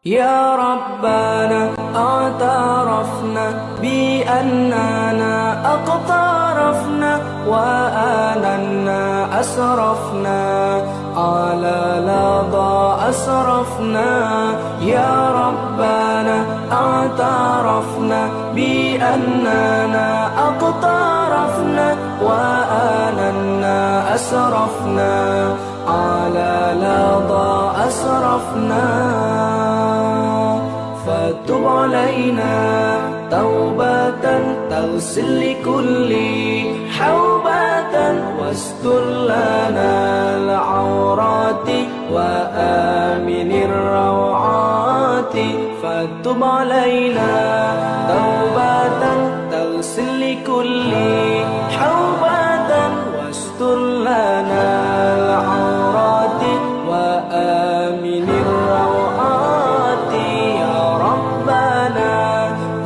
يا ربنا اعترفنا بأننا أقترفنا وآننا أسرفنا على لظى أسرفنا. يا ربنا اعترفنا بأننا أقترفنا وآننا أسرفنا على لظى أسرفنا. فتب علينا توبة تغسل لكل حوبة واستر لنا العورات وآمن الروعات. فتب علينا توبة تغسل لكل حوبة واستر لنا العورات وآمن الروعات. يا ربنا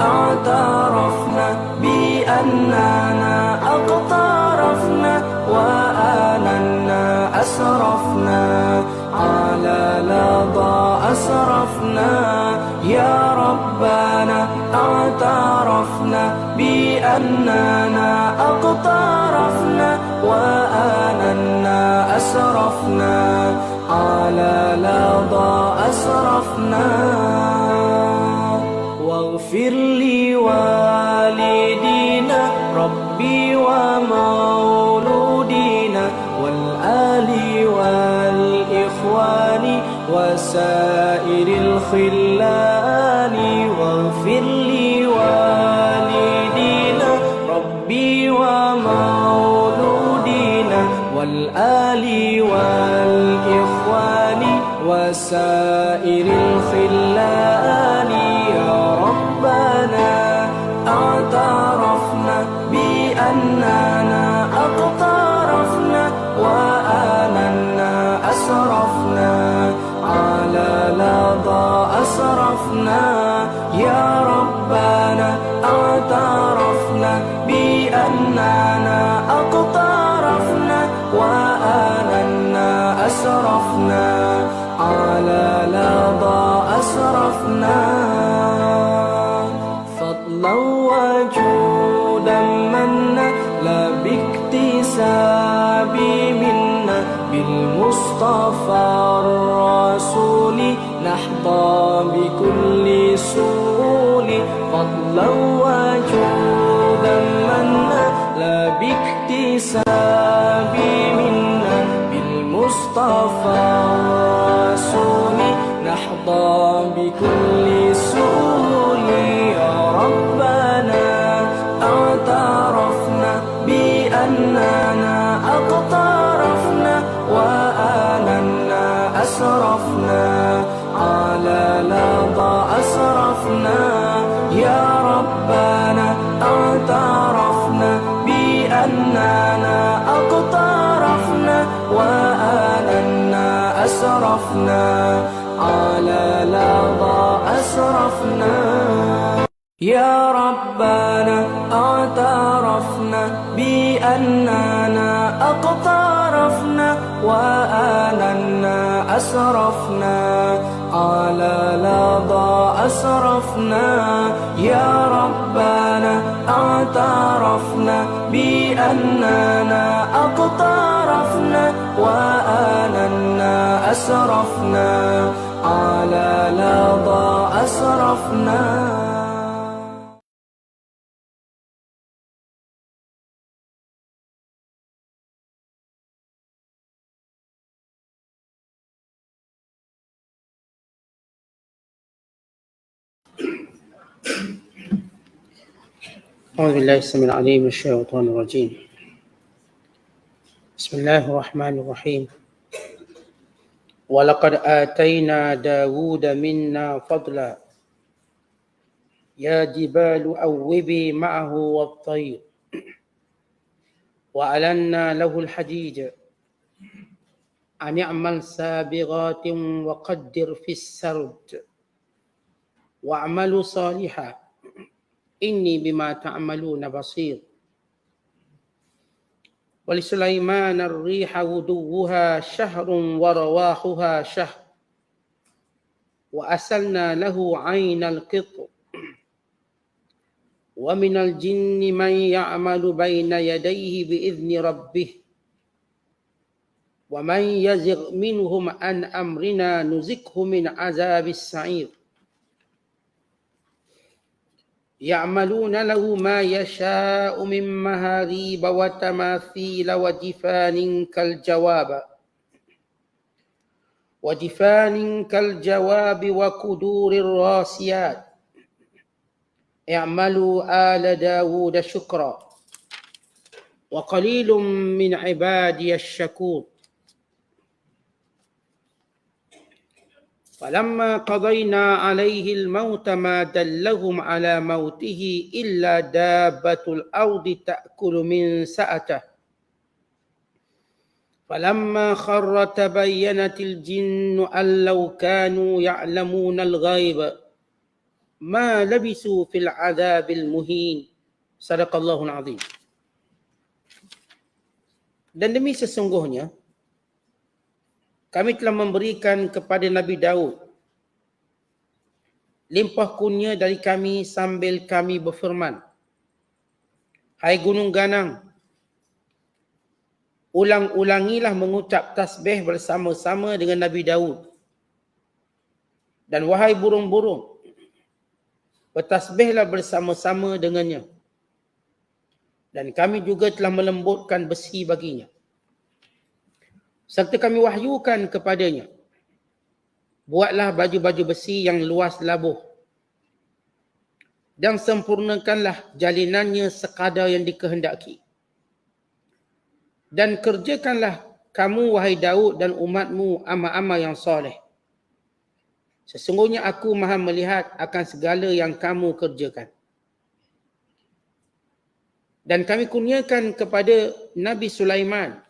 اعترفنا بأننا أقترفنا وآننا أسرفنا على لظى أسرفنا. يا ربنا اعترفنا بأننا أقترفنا وآننا أسرفنا على لظى أسرفنا. واغفر لوالدينا ربي ومولودينا والآل والإخوان وسائر الخلان. واغفر لوالدينا ربي ومولودينا والآل والإخوان وسائر الخلان. يا ربنا اعترفنا بأننا أقترفنا وآننا أسرفنا على لظى أسرفنا. يا ربنا اعترفنا بأننا أقترفنا وآننا أسرفنا على لظى أسرفنا. فضلا وجودا منا لا باكتساب منا بالمصطفى الرسول نحظى بكل سول. فضلا وجودا منا لا باكتساب منا بالمصطفى الرسول نحظى بكل سول. يا ربنا اعترفنا بأننا أقترفنا وآننا أسرفنا على لظى أسرفنا. يا ربنا اعترفنا بأننا أقترفنا وآننا أسرفنا على لظى أسرفنا. يا ربنا اعترفنا بأننا أقترفنا وآننا أسرفنا على لظى أسرفنا. يا ربنا اعترفنا بأننا أقترفنا وآننا أسرفنا على لظى أسرفنا. أعوذ بالله السميع العليم من الشيطان الرجيم. بسم الله الرحمن الرحيم. ولقد آتينا داود منا فضلا يا جبال أوبي معه والطير وألنا له الحديد أن اعمل سابغات وقدر في السرد واعملوا صالحا إني بما تعملون بصير. ولسليمان الريح غدوها شهر ورواحها شهر وأسلنا له عين القط ومن الجن من يعمل بين يديه بإذن ربه ومن يزغ منهم عن أمرنا نزغه من عذاب السعير يعملون له ما يشاء من محاريب وتماثيل وجفان كالجواب وقدور الراسيات اعملوا آل داود شكرا وقليل من عبادي الشكور فلما قضينا عليه الموت ما دلهم على موته إلا دابة الأرض تأكل من سأته فلما خر تبينت الجن أن لو كانوا يعلمون الغيب ما لبثوا في العذاب المهين. صدق Allahul Azim. Dan demi sesungguhnya kami telah memberikan kepada Nabi Daud limpah kurnia dari kami sambil kami berfirman, hai gunung ganang, ulang-ulangilah mengucap tasbih bersama-sama dengan Nabi Daud. Dan wahai burung-burung, bertasbihlah bersama-sama dengannya. Dan kami juga telah melembutkan besi baginya. Serta kami wahyukan kepadanya, buatlah baju-baju besi yang luas labuh dan sempurnakanlah jalinannya sekadar yang dikehendaki. Dan kerjakanlah kamu, wahai Daud, dan umatmu amal-amal yang soleh. Sesungguhnya aku maha melihat akan segala yang kamu kerjakan. Dan kami kurniakan kepada Nabi Sulaiman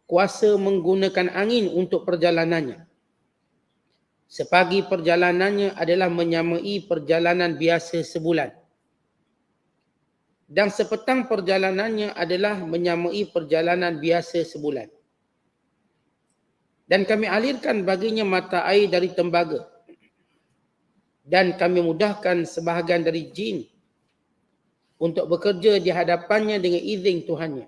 kuasa menggunakan angin untuk perjalanannya. Sepagi perjalanannya adalah menyamai perjalanan biasa sebulan. Dan sepetang perjalanannya adalah menyamai perjalanan biasa sebulan. Dan kami alirkan baginya mata air dari tembaga. Dan kami mudahkan sebahagian dari jin untuk bekerja di hadapannya dengan izin Tuhannya.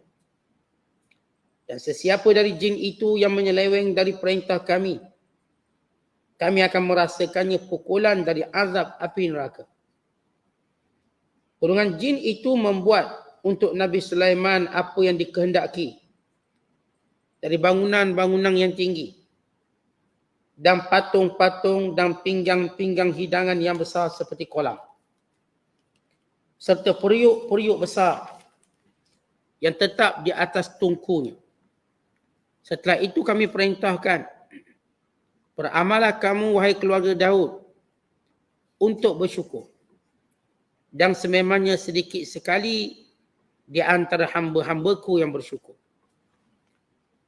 Dan sesiapa dari jin itu yang menyeleweng dari perintah kami, kami akan merasakannya pukulan dari azab api neraka. Golongan jin itu membuat untuk Nabi Sulaiman apa yang dikehendaki dari bangunan-bangunan yang tinggi dan patung-patung dan pinggang-pinggang hidangan yang besar seperti kolam, serta periuk-periuk besar yang tetap di atas tungkunya. Setelah itu kami perintahkan, beramalah kamu, wahai keluarga Daud, untuk bersyukur. Dan sememangnya sedikit sekali di antara hamba-hambaku yang bersyukur.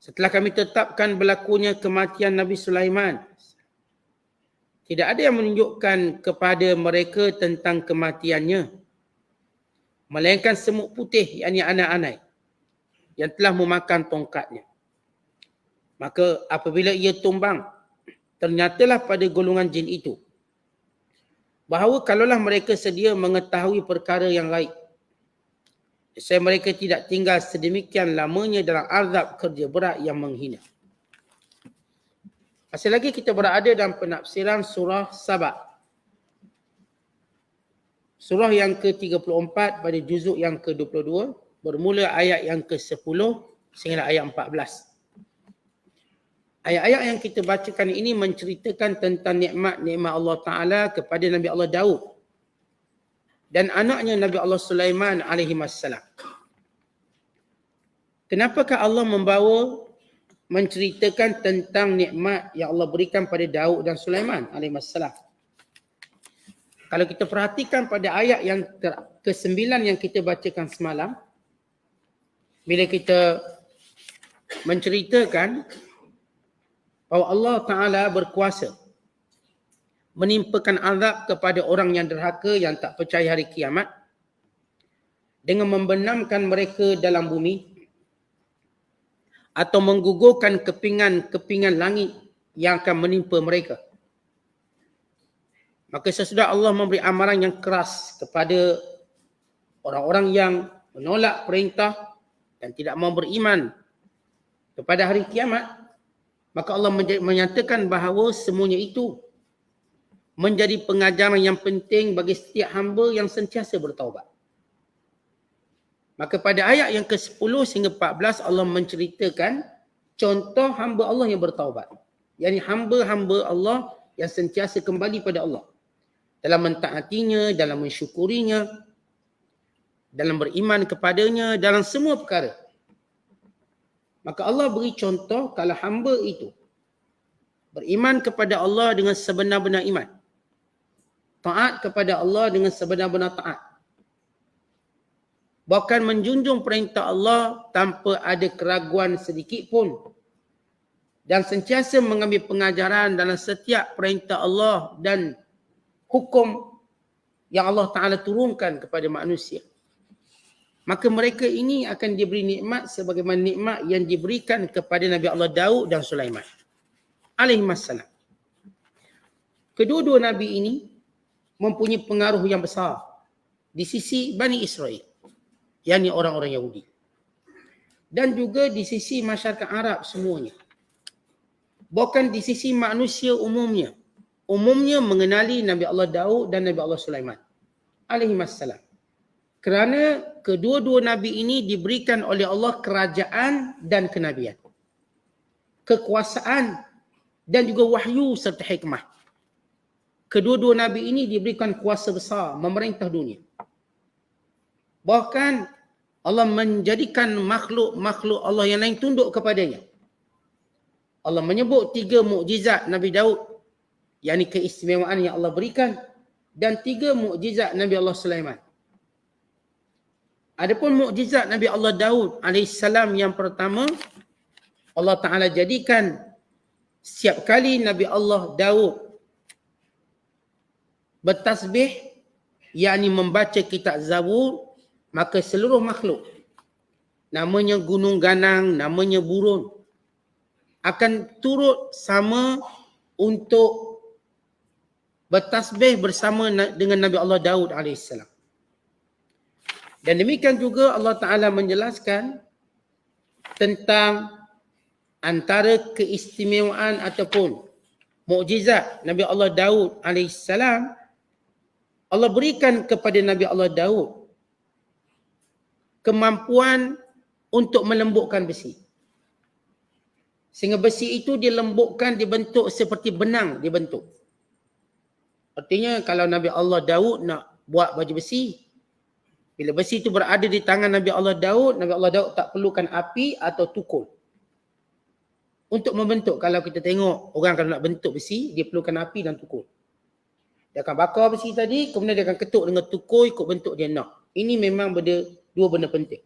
Setelah kami tetapkan berlakunya kematian Nabi Sulaiman, tidak ada yang menunjukkan kepada mereka tentang kematiannya, melainkan semut putih, yakni anak-anak yang telah memakan tongkatnya. Maka apabila ia tumbang, ternyatalah pada golongan jin itu bahawa kalaulah mereka sedia mengetahui perkara yang lain, saya mereka tidak tinggal sedemikian lamanya dalam azab kerja berat yang menghina. Masih lagi kita berada dalam penafsiran surah Saba. Surah yang ke-34 pada juzuk yang ke-22, bermula ayat yang ke-10 sehingga ayat 14. Ayat-ayat yang kita bacakan ini menceritakan tentang nikmat-nikmat Allah Ta'ala kepada Nabi Allah Daud dan anaknya Nabi Allah Sulaiman alaihi wassalam. Kenapakah Allah membawa menceritakan tentang nikmat yang Allah berikan pada Daud dan Sulaiman alaihi wassalam? Kalau kita perhatikan pada ayat yang ke-9 yang kita bacakan semalam, bila kita menceritakan bahawa Allah Ta'ala berkuasa menimpakan azab kepada orang yang derhaka yang tak percaya hari kiamat dengan membenamkan mereka dalam bumi atau menggugurkan kepingan-kepingan langit yang akan menimpa mereka. Maka sesudah Allah memberi amaran yang keras kepada orang-orang yang menolak perintah dan tidak mau beriman kepada hari kiamat, maka Allah menyatakan bahawa semuanya itu menjadi pengajaran yang penting bagi setiap hamba yang sentiasa bertaubat. Maka pada ayat yang ke-10 hingga 14 Allah menceritakan contoh hamba Allah yang bertaubat. Yani hamba-hamba Allah yang sentiasa kembali pada Allah. Dalam mentaatinya, dalam mensyukurinya, dalam beriman kepadanya, dalam semua perkara. Maka Allah beri contoh kalau hamba itu beriman kepada Allah dengan sebenar-benar iman. Taat kepada Allah dengan sebenar-benar taat. Bahkan menjunjung perintah Allah tanpa ada keraguan sedikit pun. Dan sentiasa mengambil pengajaran dalam setiap perintah Allah dan hukum yang Allah Ta'ala turunkan kepada manusia. Maka mereka ini akan diberi nikmat sebagaimana nikmat yang diberikan kepada Nabi Allah Daud dan Sulaiman alaihissalam. Kedua-dua Nabi ini mempunyai pengaruh yang besar di sisi Bani Israel, yakni orang-orang Yahudi. Dan juga di sisi masyarakat Arab semuanya. Bahkan di sisi manusia umumnya. Umumnya mengenali Nabi Allah Daud dan Nabi Allah Sulaiman alaihissalam. Kerana kedua-dua Nabi ini diberikan oleh Allah kerajaan dan kenabian. Kekuasaan dan juga wahyu serta hikmah. Kedua-dua Nabi ini diberikan kuasa besar memerintah dunia. Bahkan Allah menjadikan makhluk-makhluk Allah yang lain tunduk kepadanya. Allah menyebut 3 mukjizat Nabi Daud, yakni keistimewaan yang Allah berikan, dan 3 mukjizat Nabi Allah Sulaiman. Adapun mukjizat Nabi Allah Daud alaihissalam yang pertama, Allah Ta'ala jadikan setiap kali Nabi Allah Daud bertasbih, yakni membaca kitab Zabur, maka seluruh makhluk, namanya gunung ganang, namanya burung, akan turut sama untuk bertasbih bersama dengan Nabi Allah Daud alaihissalam. Dan demikian juga Allah Ta'ala menjelaskan tentang antara keistimewaan ataupun mukjizat Nabi Allah Daud alaihissalam. Allah berikan kepada Nabi Allah Daud kemampuan untuk melembutkan besi. Sehingga besi itu dilembutkan, dibentuk seperti benang dibentuk. Artinya kalau Nabi Allah Daud nak buat baju besi, bila besi itu berada di tangan Nabi Allah Daud, Nabi Allah Daud tak perlukan api atau tukul untuk membentuk. Kalau kita tengok orang kalau nak bentuk besi, dia perlukan api dan tukul. Dia akan bakar besi tadi, kemudian dia akan ketuk dengan tukul ikut bentuk dia nak. Ini memang dua benda penting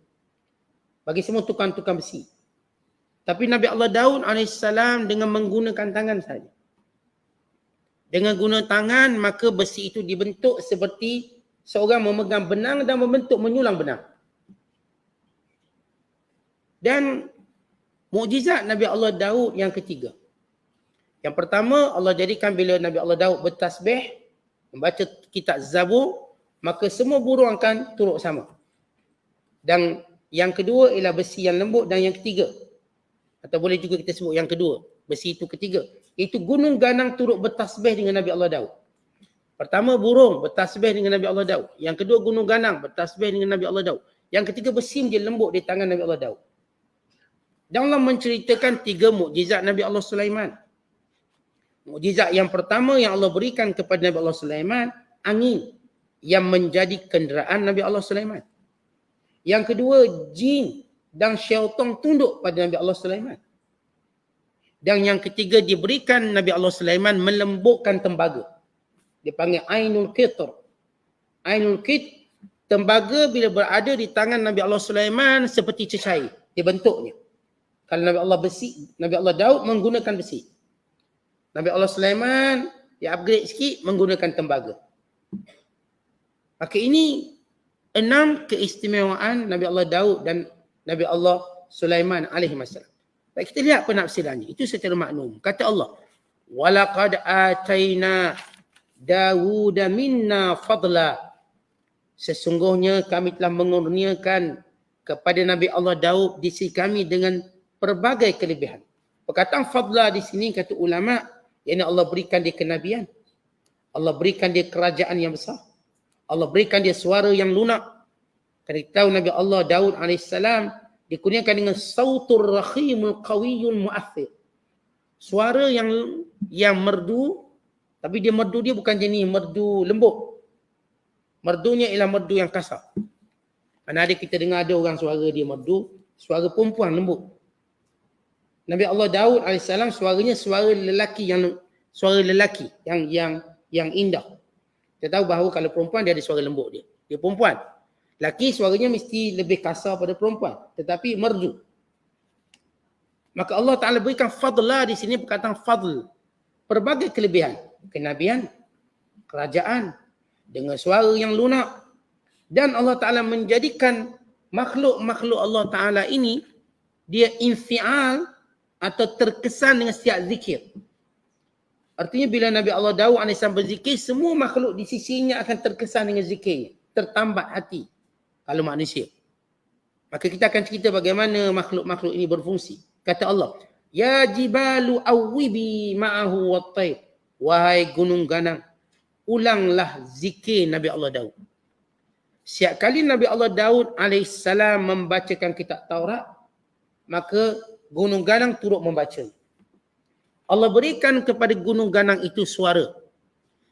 bagi semua tukang-tukang besi. Tapi Nabi Allah Daud alaihissalam dengan menggunakan tangan saja. Dengan guna tangan, maka besi itu dibentuk seperti seorang memegang benang dan membentuk menyulang benang. Dan mukjizat Nabi Allah Daud yang ketiga. Yang pertama, Allah jadikan bila Nabi Allah Daud bertasbih, membaca kitab Zabur, maka semua burung akan turut sama. Dan yang kedua ialah besi yang lembut, dan yang ketiga, atau boleh juga kita sebut yang kedua, besi itu ketiga, iaitu gunung ganang turut bertasbih dengan Nabi Allah Daud. Pertama burung bertasbih dengan Nabi Allah Daud. Yang kedua gunung ganang bertasbih dengan Nabi Allah Daud. Yang ketiga besi menjadi lembut di tangan Nabi Allah Daud. Dan Allah menceritakan 3 mukjizat Nabi Allah Sulaiman. Mukjizat yang pertama yang Allah berikan kepada Nabi Allah Sulaiman, angin yang menjadi kenderaan Nabi Allah Sulaiman. Yang kedua, jin dan syaitan tunduk pada Nabi Allah Sulaiman. Dan yang ketiga, diberikan Nabi Allah Sulaiman melembutkan tembaga. Dipanggil Ainul Qitr. Ainul Qitr, tembaga bila berada di tangan Nabi Allah Sulaiman seperti cecair, dibentuknya. Kalau Nabi Allah Daud menggunakan besi. Nabi Allah Sulaiman dia upgrade sikit menggunakan tembaga. Maka ini 6 keistimewaan Nabi Allah Daud dan Nabi Allah Sulaiman alaihissalam. Baik, kita lihat penafsirannya. Itu secara maknum. Kata Allah, walaqad ataina Dawud minna fadla. Sesungguhnya kami telah mengurniakan kepada Nabi Allah Daud di sisi kami dengan pelbagai kelebihan. Perkataan fadla di sini kata ulama, yakni Allah berikan dia kenabian. Allah berikan dia kerajaan yang besar. Allah berikan dia suara yang lunak. Kita tahu Nabi Allah Daud AS dikurniakan dengan sautur rakhimul qawiyul mu'athir. Suara yang merdu, tapi merdu dia bukan jenis merdu lembut. Merdunya ialah merdu yang kasar. Mana ada kita dengar ada orang suara dia merdu, suara perempuan lembut. Nabi Allah Daud AS suaranya suara lelaki yang indah. Kita tahu bahawa kalau perempuan dia ada suara lembut dia. Dia perempuan. Laki suaranya mesti lebih kasar pada perempuan, tetapi merdu. Maka Allah Ta'ala berikan fadla di sini, perkataan fadl. Pelbagai kelebihan. Kenabian, kerajaan, dengan suara yang lunak. Dan Allah Ta'ala menjadikan makhluk-makhluk Allah Ta'ala ini, dia infial atau terkesan dengan setiap zikir. Artinya bila Nabi Allah Daud AS berzikir, semua makhluk di sisinya akan terkesan dengan zikirnya. Tertambat hati. Kalau manusia. Maka kita akan cerita bagaimana makhluk-makhluk ini berfungsi. Kata Allah, ya jibalu awwibi ma'ahu wat-tayr. Wahai gunung ganang, ulanglah zikir Nabi Allah Daud. Setiap kali Nabi Allah Daud AS membacakan kitab Taurat, maka gunung ganang turut membaca. Allah berikan kepada gunung ganang itu suara.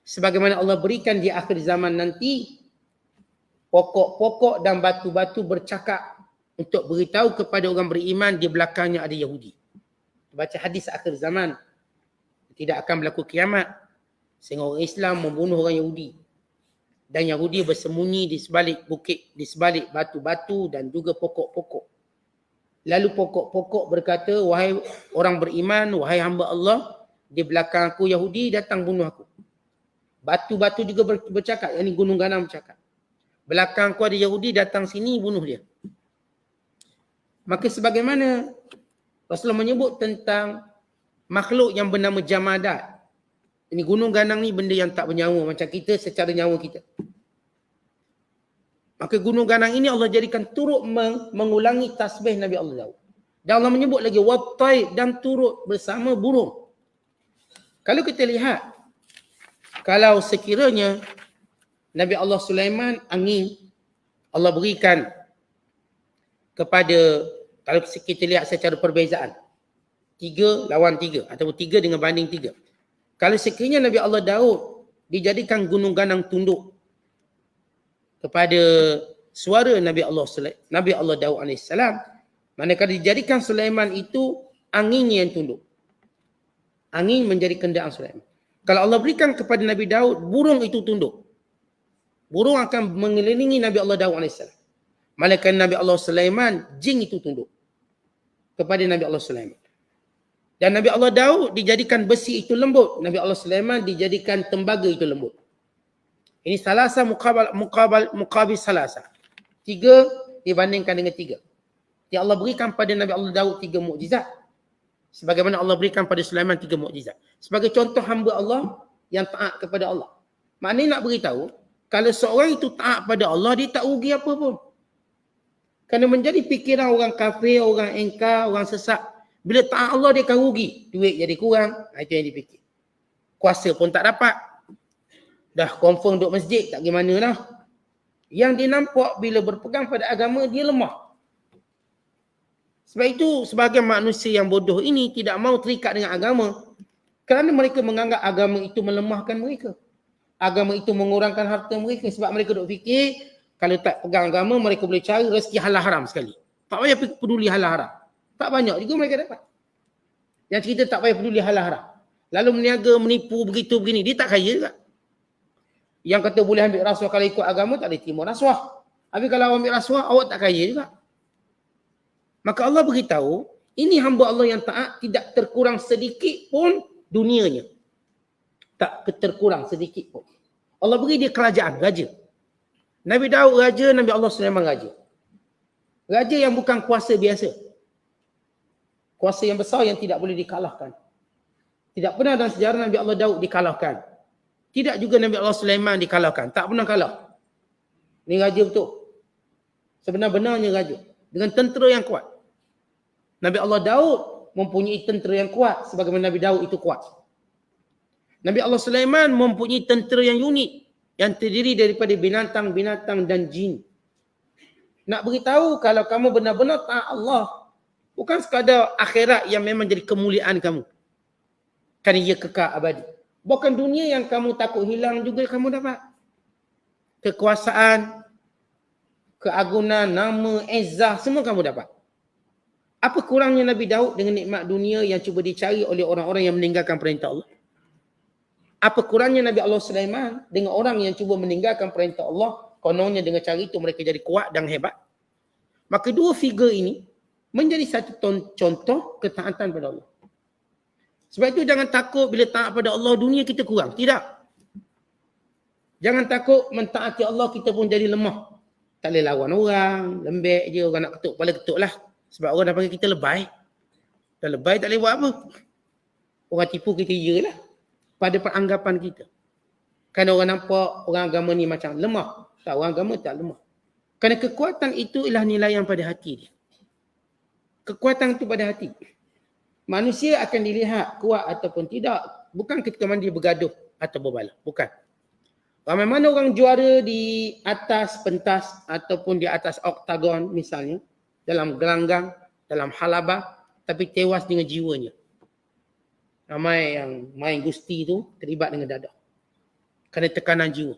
Sebagaimana Allah berikan di akhir zaman nanti, pokok-pokok dan batu-batu bercakap untuk beritahu kepada orang beriman di belakangnya ada Yahudi. Baca hadis akhir zaman, tidak akan berlaku kiamat sehingga orang Islam membunuh orang Yahudi. Dan Yahudi bersembunyi di sebalik bukit, di sebalik batu-batu dan juga pokok-pokok. Lalu pokok-pokok berkata, wahai orang beriman, wahai hamba Allah, di belakang aku Yahudi datang bunuh aku. Batu-batu juga bercakap, yang ini gunung ganang bercakap. Belakang aku ada Yahudi datang sini bunuh dia. Maka sebagaimana Rasulullah menyebut tentang makhluk yang bernama jamadat. Ini gunung ganang ni benda yang tak bernyawa macam kita secara nyawa kita. Maka gunung ganang ini Allah jadikan turut mengulangi tasbih Nabi Allah Daud. Dan Allah menyebut lagi wat-tayr dan turut bersama burung. Kalau kita lihat, kalau sekiranya Nabi Allah Sulaiman angin Allah berikan kepada, kalau kita lihat secara perbezaan, 3 lawan 3 ataupun 3 dengan banding 3. Kalau sekiranya Nabi Allah Daud dijadikan gunung ganang tunduk kepada suara Nabi Allah Daud AS, manakala dijadikan Sulaiman itu anginnya yang tunduk. Angin menjadi kendaan Sulaiman. Kalau Allah berikan kepada Nabi Daud, burung itu tunduk. Burung akan mengelilingi Nabi Allah Daud AS. Malaikat Nabi Allah Sulaiman, jin itu tunduk kepada Nabi Allah Sulaiman. Dan Nabi Allah Daud dijadikan besi itu lembut. Nabi Allah Sulaiman dijadikan tembaga itu lembut. Ini salasa muqabil salasa. 3 dibandingkan dengan 3. Yang Allah berikan pada Nabi Allah Daud 3 mukjizat. Sebagaimana Allah berikan pada Sulaiman 3 mukjizat. Sebagai contoh hamba Allah yang taat kepada Allah. Maknanya nak beritahu, kalau seorang itu taat pada Allah, dia tak rugi apa pun. Kerana menjadi fikiran orang kafir, orang engkar, orang sesat. Bila taat Allah, dia akan rugi. Duit jadi kurang. Itu yang dipikir. Kuasa pun tak dapat. Dah confirm duduk masjid, tak gimana lah. Yang dia nampak bila berpegang pada agama, dia lemah. Sebab itu, sebahagian manusia yang bodoh ini tidak mau terikat dengan agama. Kerana mereka menganggap agama itu melemahkan mereka. Agama itu mengurangkan harta mereka. Sebab mereka duk fikir, kalau tak pegang agama, mereka boleh cari rezeki halal haram sekali. Tak payah peduli halal haram. Tak banyak juga mereka dapat. Yang cerita tak payah peduli halal haram. Lalu meniaga, menipu, begitu, begini. Dia tak kaya juga. Yang kata boleh ambil rasuah kalau ikut agama, tak boleh terima rasuah. Tapi kalau ambil rasuah, awak tak kaya juga. Maka Allah beritahu, ini hamba Allah yang taat tidak terkurang sedikit pun dunianya. Tak terkurang sedikit pun. Allah beri dia kerajaan, raja. Nabi Daud raja, Nabi Allah Sulaiman raja. Raja yang bukan kuasa biasa. Kuasa yang besar yang tidak boleh dikalahkan. Tidak pernah dalam sejarah Nabi Allah Daud dikalahkan. Tidak juga Nabi Allah Sulaiman dikalahkan. Tak pernah kalah. Ni raja betul. Sebenar-benarnya raja. Dengan tentera yang kuat. Nabi Allah Daud mempunyai tentera yang kuat. Sebagaimana Nabi Daud itu kuat. Nabi Allah Sulaiman mempunyai tentera yang unik. Yang terdiri daripada binatang-binatang dan jin. Nak beritahu kalau kamu benar-benar taat Allah. Bukan sekadar akhirat yang memang jadi kemuliaan kamu. Kerana ia kekal abadi. Bukan dunia yang kamu takut hilang juga kamu dapat. Kekuasaan, keagungan, nama, izzah, semua kamu dapat. Apa kurangnya Nabi Daud dengan nikmat dunia yang cuba dicari oleh orang-orang yang meninggalkan perintah Allah? Apa kurangnya Nabi Allah Sulaiman dengan orang yang cuba meninggalkan perintah Allah, kononnya dengan cara itu mereka jadi kuat dan hebat? Maka dua figure ini menjadi satu contoh ketaatan pada Allah. Sebab itu jangan takut bila taat pada Allah dunia kita kurang. Tidak. Jangan takut mentaati Allah kita pun jadi lemah. Tak boleh lawan orang, lembek je, orang nak ketuk kepala ketuk lah. Sebab orang dah panggil kita lebay. Dah lebay tak boleh buat apa. Orang tipu kita je lah. Pada peranggapan kita. Kerana orang nampak orang agama ni macam lemah. Tak, orang agama tak lemah. Kerana kekuatan itu ialah nilai yang pada hati dia. Kekuatan itu pada hati. Manusia akan dilihat kuat ataupun tidak. Bukan ketika mana dia bergaduh atau berbalah. Bukan. Ramai mana orang juara di atas pentas ataupun di atas oktagon misalnya. Dalam gelanggang, dalam halabah. Tapi tewas dengan jiwanya. Ramai yang main gusti tu terlibat dengan dadah. Kerana tekanan jiwa.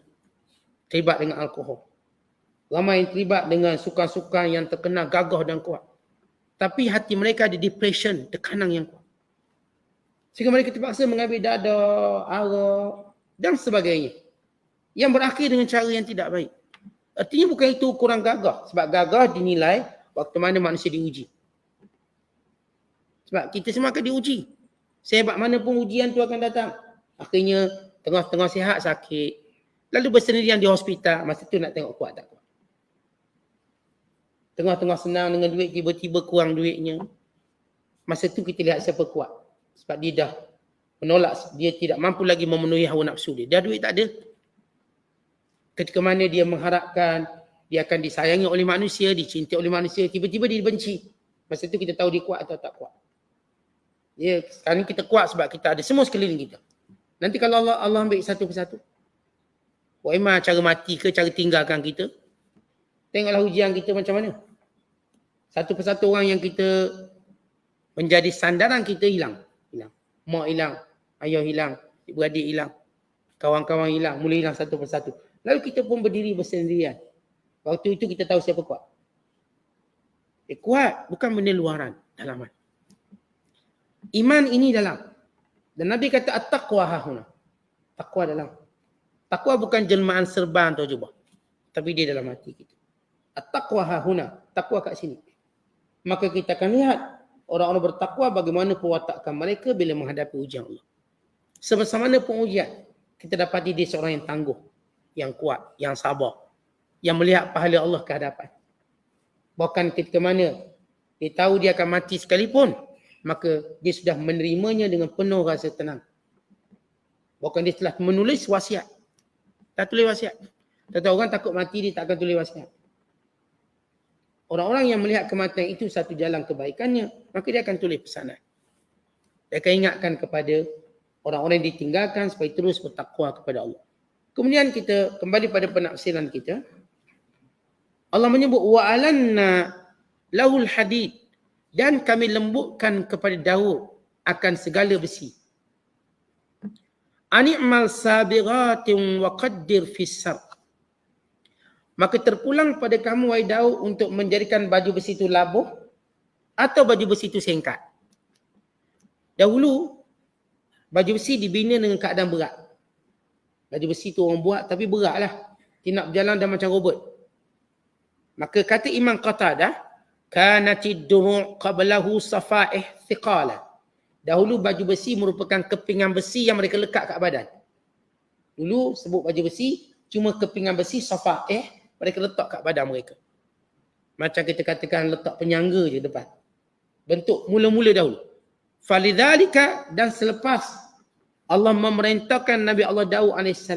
Terlibat dengan alkohol. Ramai yang terlibat dengan sukan-sukan yang terkenal gagah dan kuat. Tapi hati mereka ada depression, tekanan yang kuat. Sehingga mereka terpaksa mengambil dadah, arak dan sebagainya. Yang berakhir dengan cara yang tidak baik. Artinya bukan itu kurang gagah. Sebab gagah dinilai waktu mana manusia diuji. Sebab kita semua akan diuji. Sehebat mana pun ujian tu akan datang. Akhirnya tengah-tengah sihat sakit. Lalu bersendirian di hospital. Masa tu nak tengok kuat tak kuat. Tengah-tengah senang dengan duit, tiba-tiba kurang duitnya. Masa tu kita lihat siapa kuat. Sebab dia dah menolak. Dia tidak mampu lagi memenuhi hawa nafsu dia. Dah duit tak ada. Ketika mana dia mengharapkan dia akan disayangi oleh manusia, dicintai oleh manusia. Tiba-tiba dia dibenci. Masa tu kita tahu dia kuat atau tak kuat. Ya, sekarang kita kuat sebab kita ada semua sekeliling kita. Nanti kalau Allah ambil satu persatu. Wa'imah cara mati ke cara tinggalkan kita. Tengoklah ujian kita macam mana. Satu persatu orang yang kita menjadi sandaran kita hilang. Mak hilang, ayah hilang, beradik hilang, kawan-kawan hilang, mula hilang satu persatu. Lalu kita pun berdiri bersendirian. Waktu itu kita tahu siapa kuat. Kuat bukan benda luaran, dalaman. Iman ini dalam. Dan Nabi kata at-taqwa hahuna. Taqwa dalam. Taqwa bukan jelmaan serban atau jubah. Tapi dia dalam hati kita. At-taqwa hahuna. Taqwa kat sini. Maka kita akan lihat orang-orang bertakwa bagaimana perwatakan mereka bila menghadapi ujian Allah. Sebesar mana pun ujian, kita dapati dia seorang yang tangguh, yang kuat, yang sabar, yang melihat pahala Allah ke hadapan. Bahkan ketika mana dia tahu dia akan mati sekalipun, maka dia sudah menerimanya dengan penuh rasa tenang. Bahkan dia telah menulis wasiat. Tak tulis wasiat. Tetapi orang takut mati, dia tak akan tulis wasiat. Orang-orang yang melihat kematian itu satu jalan kebaikannya, maka dia akan tulis pesanan. Dia akan ingatkan kepada orang-orang yang ditinggalkan supaya terus bertakwa kepada Allah. Kemudian kita kembali pada penafsiran kita. Allah menyebut wa'alanna lahul hadid, dan kami lembutkan kepada Daud akan segala besi. Ani'mal sabiratin wa qaddir fis-sab. Maka terpulang pada kamu wahai Daud untuk menjadikan baju besi itu labuh atau baju besi itu singkat. Dahulu baju besi dibina dengan keadaan berat. Baju besi itu orang buat tapi beratlah. Dia nak berjalan dah macam robot. Maka kata Imam Qatadah, kanatid duru' qablahu safa'ih thiqala. Dahulu baju besi merupakan kepingan besi yang mereka lekat kat badan. Dulu sebut baju besi cuma kepingan besi safa'ih mereka letak kat badan mereka. Macam kita katakan letak penyangga je depan. Bentuk mula-mula dahulu. Falidzalika, dan selepas Allah memerintahkan Nabi Allah Daud AS.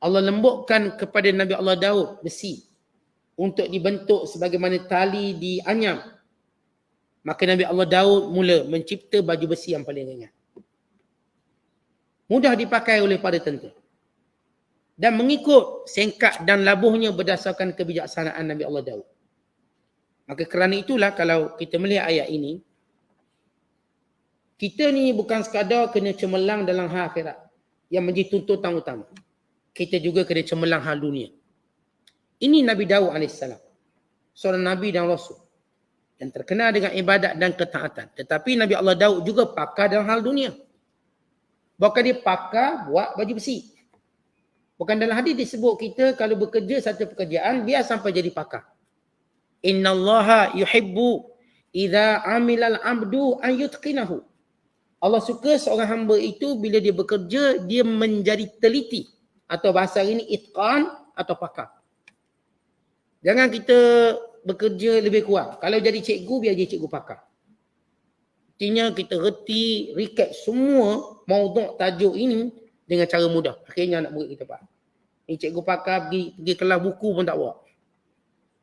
Allah lembutkan kepada Nabi Allah Daud besi untuk dibentuk sebagaimana tali dianyam. Maka Nabi Allah Daud mula mencipta baju besi yang paling ringan. Mudah dipakai oleh para tentera. Dan mengikut sengkat dan labuhnya berdasarkan kebijaksanaan Nabi Allah Daud. Maka kerana itulah kalau kita melihat ayat ini, kita ni bukan sekadar kena cemerlang dalam hal akhirat yang menjadi tuntutan utama. Kita juga kena cemerlang hal dunia. Ini Nabi Daud AS, seorang Nabi dan Rasul yang terkenal dengan ibadat dan ketaatan. Tetapi Nabi Allah Daud juga pakar dalam hal dunia. Bahkan dia pakar buat baju besi. Bukan dalam hadis disebut kita kalau bekerja satu pekerjaan, biar sampai jadi pakar. Innallaha yuhibbu idza amilal abdu an yutqinahu. Allah suka seorang hamba itu bila dia bekerja, dia menjadi teliti. Atau bahasa ini itqan atau pakar. Jangan kita bekerja lebih kurang. Kalau jadi cikgu, biar jadi cikgu pakar. Artinya kita reti, recap semua maudhu' tajuk ini dengan cara mudah. Akhirnya anak murid kita faham. Ni cikgu pakar pergi kelas buku pun tak bawa.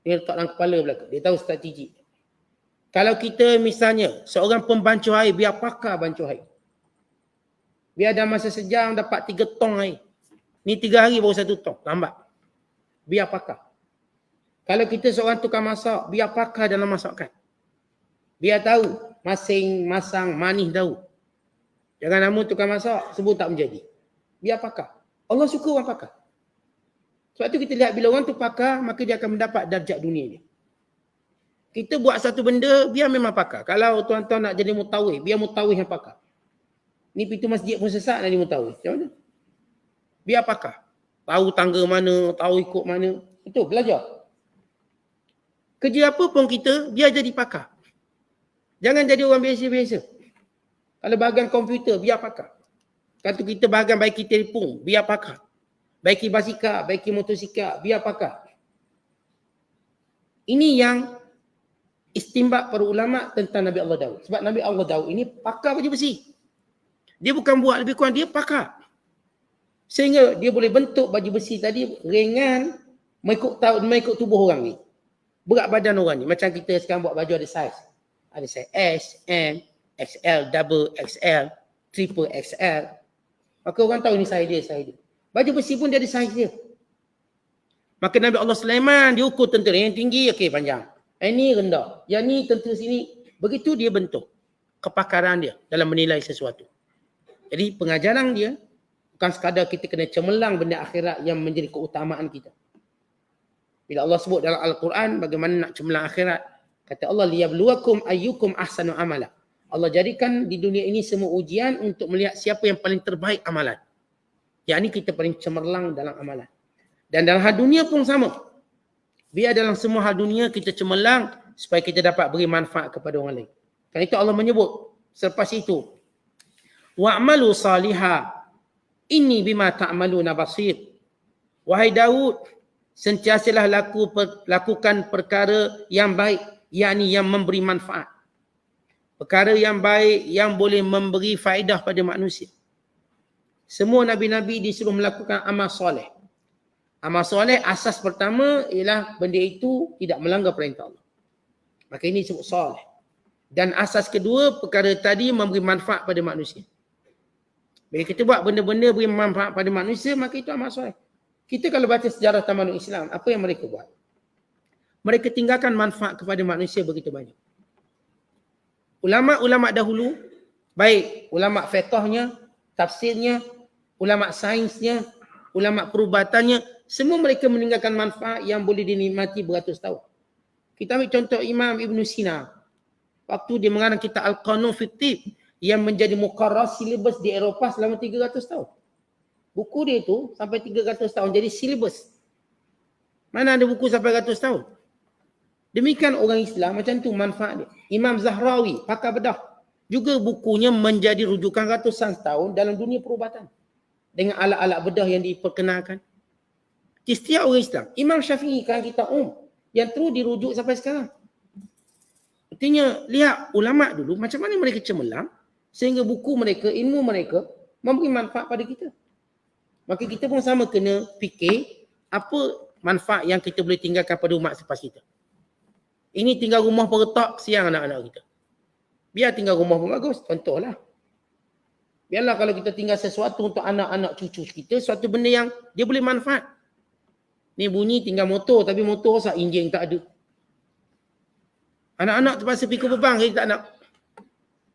Dia letak dalam kepala belakang. Dia tahu strategi. Kalau kita misalnya seorang pembancuh air, biar pakar bancuh air. Biar dalam masa sejam dapat 3 tong air. Ni 3 hari baru 1 tong. Lambat. Biar pakar. Kalau kita seorang tukang masak, biar pakar dalam masakan. Biar tahu masing-masing manis tahu. Jangan nama tukang masak sebut tak menjadi. Biar pakar. Allah suka orang pakar. Sebab tu kita lihat bila orang tu pakar, maka dia akan mendapat darjat dunia dia. Kita buat satu benda, biar memang pakar. Kalau tuan-tuan nak jadi mutawih, biar mutawih yang pakar. Ni pintu masjid pun sesat nak jadi mutawih. Macam mana? Biar pakar. Tahu tangga mana, tahu ikut mana. Itu belajar. Kerja apa pun kita, biar jadi pakar. Jangan jadi orang biasa-biasa. Kalau bahagian komputer, biar pakar. Kalau kita bahagian baiki telefon, biar pakar. Baiki basikal, baiki motosikal, biar pakar. Ini yang istinbat para ulama tentang Nabi Allah Daud. Sebab Nabi Allah Daud ini pakar baju besi. Dia bukan buat lebih kurang, dia pakar. Sehingga dia boleh bentuk baju besi tadi ringan mengikut tubuh orang ni. Berat badan orang ni. Macam kita sekarang buat baju ada saiz. Ada saiz S, M, XL, double XL, triple XL. Maka orang tahu ni saiz dia. Baju besi pun dia ada saiz dia. Maka Nabi Allah Sulaiman dia ukur tentera yang tinggi, okey panjang. Yang ni rendah. Yang ni tentera sini. Begitu dia bentuk kepakaran dia dalam menilai sesuatu. Jadi pengajaran dia bukan sekadar kita kena cemerlang benda akhirat yang menjadi keutamaan kita. Bila Allah sebut dalam Al-Quran bagaimana nak cemerlang akhirat, kata Allah liyabluwakum ayyukum ahsanu amala. Allah jadikan di dunia ini semua ujian untuk melihat siapa yang paling terbaik amalan. Yang ini kita paling cemerlang dalam amalan. Dan dalam hal dunia pun sama. Biar dalam semua hal dunia kita cemerlang supaya kita dapat beri manfaat kepada orang lain. Kerana itu Allah menyebut selepas itu, wa'malu salihah inni bima ta'maluna basir. Wahai Daud, sentiasalah lakukan perkara yang baik, yakni yang memberi manfaat. Perkara yang baik yang boleh memberi faedah pada manusia. Semua nabi-nabi disuruh melakukan amal soleh. Amal soleh asas pertama ialah benda itu tidak melanggar perintah Allah. Maka ini disebut soleh. Dan asas kedua, perkara tadi memberi manfaat pada manusia. Bila kita buat benda-benda beri manfaat pada manusia, maka itu amal soleh. Kita kalau baca sejarah tamadun Islam, apa yang mereka buat? Mereka tinggalkan manfaat kepada manusia begitu banyak. Ulama-ulama dahulu, baik ulama fiqhnya, tafsirnya, ulama sainsnya, ulama perubatannya, semua mereka meninggalkan manfaat yang boleh dinikmati beratus tahun. Kita ambil contoh Imam Ibn Sina. Waktu dia mengarang kitab Al-Qanun fi Tibb yang menjadi muqarrar silibus di Eropah selama 300 tahun. Buku dia tu sampai 300 tahun jadi silibus. Mana ada buku sampai 100 tahun? Demikian orang Islam macam tu manfaat dia. Imam Zahrawi, pakar bedah. Juga bukunya menjadi rujukan ratusan tahun dalam dunia perubatan. Dengan alat-alat bedah yang diperkenalkan. Setiap orang Islam. Imam Syafi'i kan kita yang terus dirujuk sampai sekarang. Artinya lihat ulama dulu macam mana mereka cemerlang sehingga buku mereka, ilmu mereka memberi manfaat pada kita. Maka kita pun sama kena fikir apa manfaat yang kita boleh tinggalkan pada umat selepas kita. Ini tinggal rumah peretak, siang anak-anak kita. Biar tinggal rumah pun bagus, contohlah. Biarlah kalau kita tinggal sesuatu untuk anak-anak cucu kita, suatu benda yang dia boleh manfaat. Ni bunyi tinggal motor, tapi motor rosak, enjin tak ada. Anak-anak terpaksa fikir beban, kita tak nak.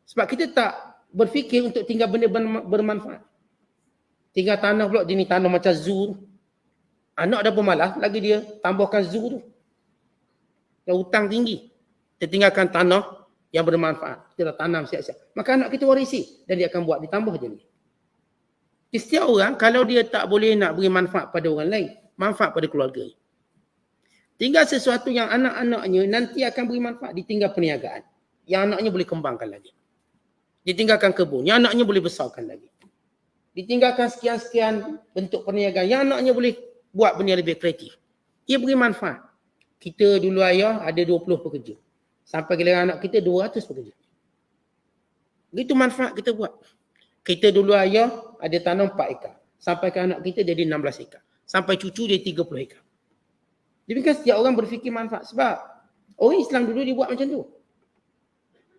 Sebab kita tak berfikir untuk tinggal benda bermanfaat. Tinggal tanah pula, dia ni tanah macam zoo. Anak dah pemalas, lagi dia tambahkan zoo tu. Yang hutang tinggi. Dia tinggalkan tanah yang bermanfaat. Kita dah tanam siap-siap. Maka anak kita warisi. Dan dia akan buat, ditambah je ni. Setiap orang, kalau dia tak boleh nak beri manfaat pada orang lain, manfaat pada keluarga. Tinggal sesuatu yang anak-anaknya nanti akan beri manfaat. Ditinggal perniagaan. Yang anaknya boleh kembangkan lagi. Ditinggalkan kebun. Yang anaknya boleh besarkan lagi. Ditinggalkan sekian-sekian bentuk perniagaan. Yang anaknya boleh buat benda lebih kreatif. Ia beri manfaat. Kita dulu ayah ada 20 pekerja. Sampai giliran anak kita 200 pekerja. Begitu manfaat kita buat. Kita dulu ayah ada tanam 4 ekar. Sampai ke anak kita jadi 16 ekar. Sampai cucu dia 30 ekar. Demikian setiap orang berfikir manfaat. Sebab orang Islam dulu dia buat macam tu.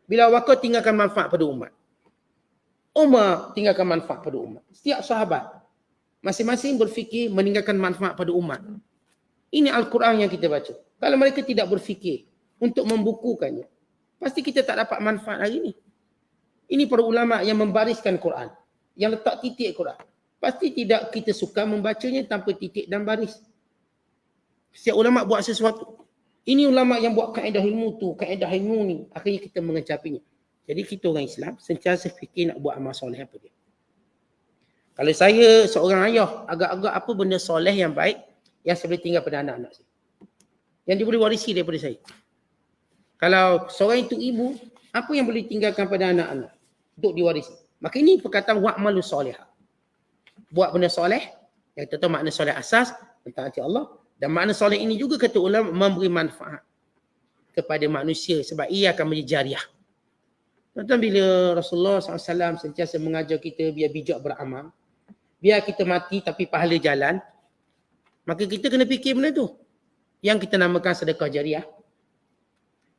Bila Bakar tinggalkan manfaat pada umat. Umar tinggalkan manfaat pada umat. Setiap sahabat masing-masing berfikir meninggalkan manfaat pada umat. Ini Al-Quran yang kita baca. Kalau mereka tidak berfikir untuk membukukannya, pasti kita tak dapat manfaat hari ini. Ini para ulama yang membariskan Quran, yang letak titik Quran. Pasti tidak kita suka membacanya tanpa titik dan baris. Setiap ulama buat sesuatu. Ini ulama yang buat kaedah ilmu tu, kaedah ilmu ni, akhirnya kita mengecapinya. Jadi kita orang Islam sentiasa fikir nak buat amal soleh apa dia. Kalau saya seorang ayah, agak-agak apa benda soleh yang baik yang saya boleh tinggal pada anak-anak saya. Yang dia boleh warisi daripada saya. Kalau seorang itu ibu, apa yang boleh tinggalkan pada anak-anak untuk diwarisi? Maka ini perkataan wa'malu solehah. Buat benda soleh, yang kita tahu makna soleh asas, mentaati Allah. Dan makna soleh ini juga kata ulama memberi manfaat kepada manusia sebab ia akan menjadi jariah. Tuan-tuan, bila Rasulullah SAW sentiasa mengajar kita biar bijak beramal, biar kita mati tapi pahala jalan, maka kita kena fikir benda tu. Yang kita namakan sedekah jariah,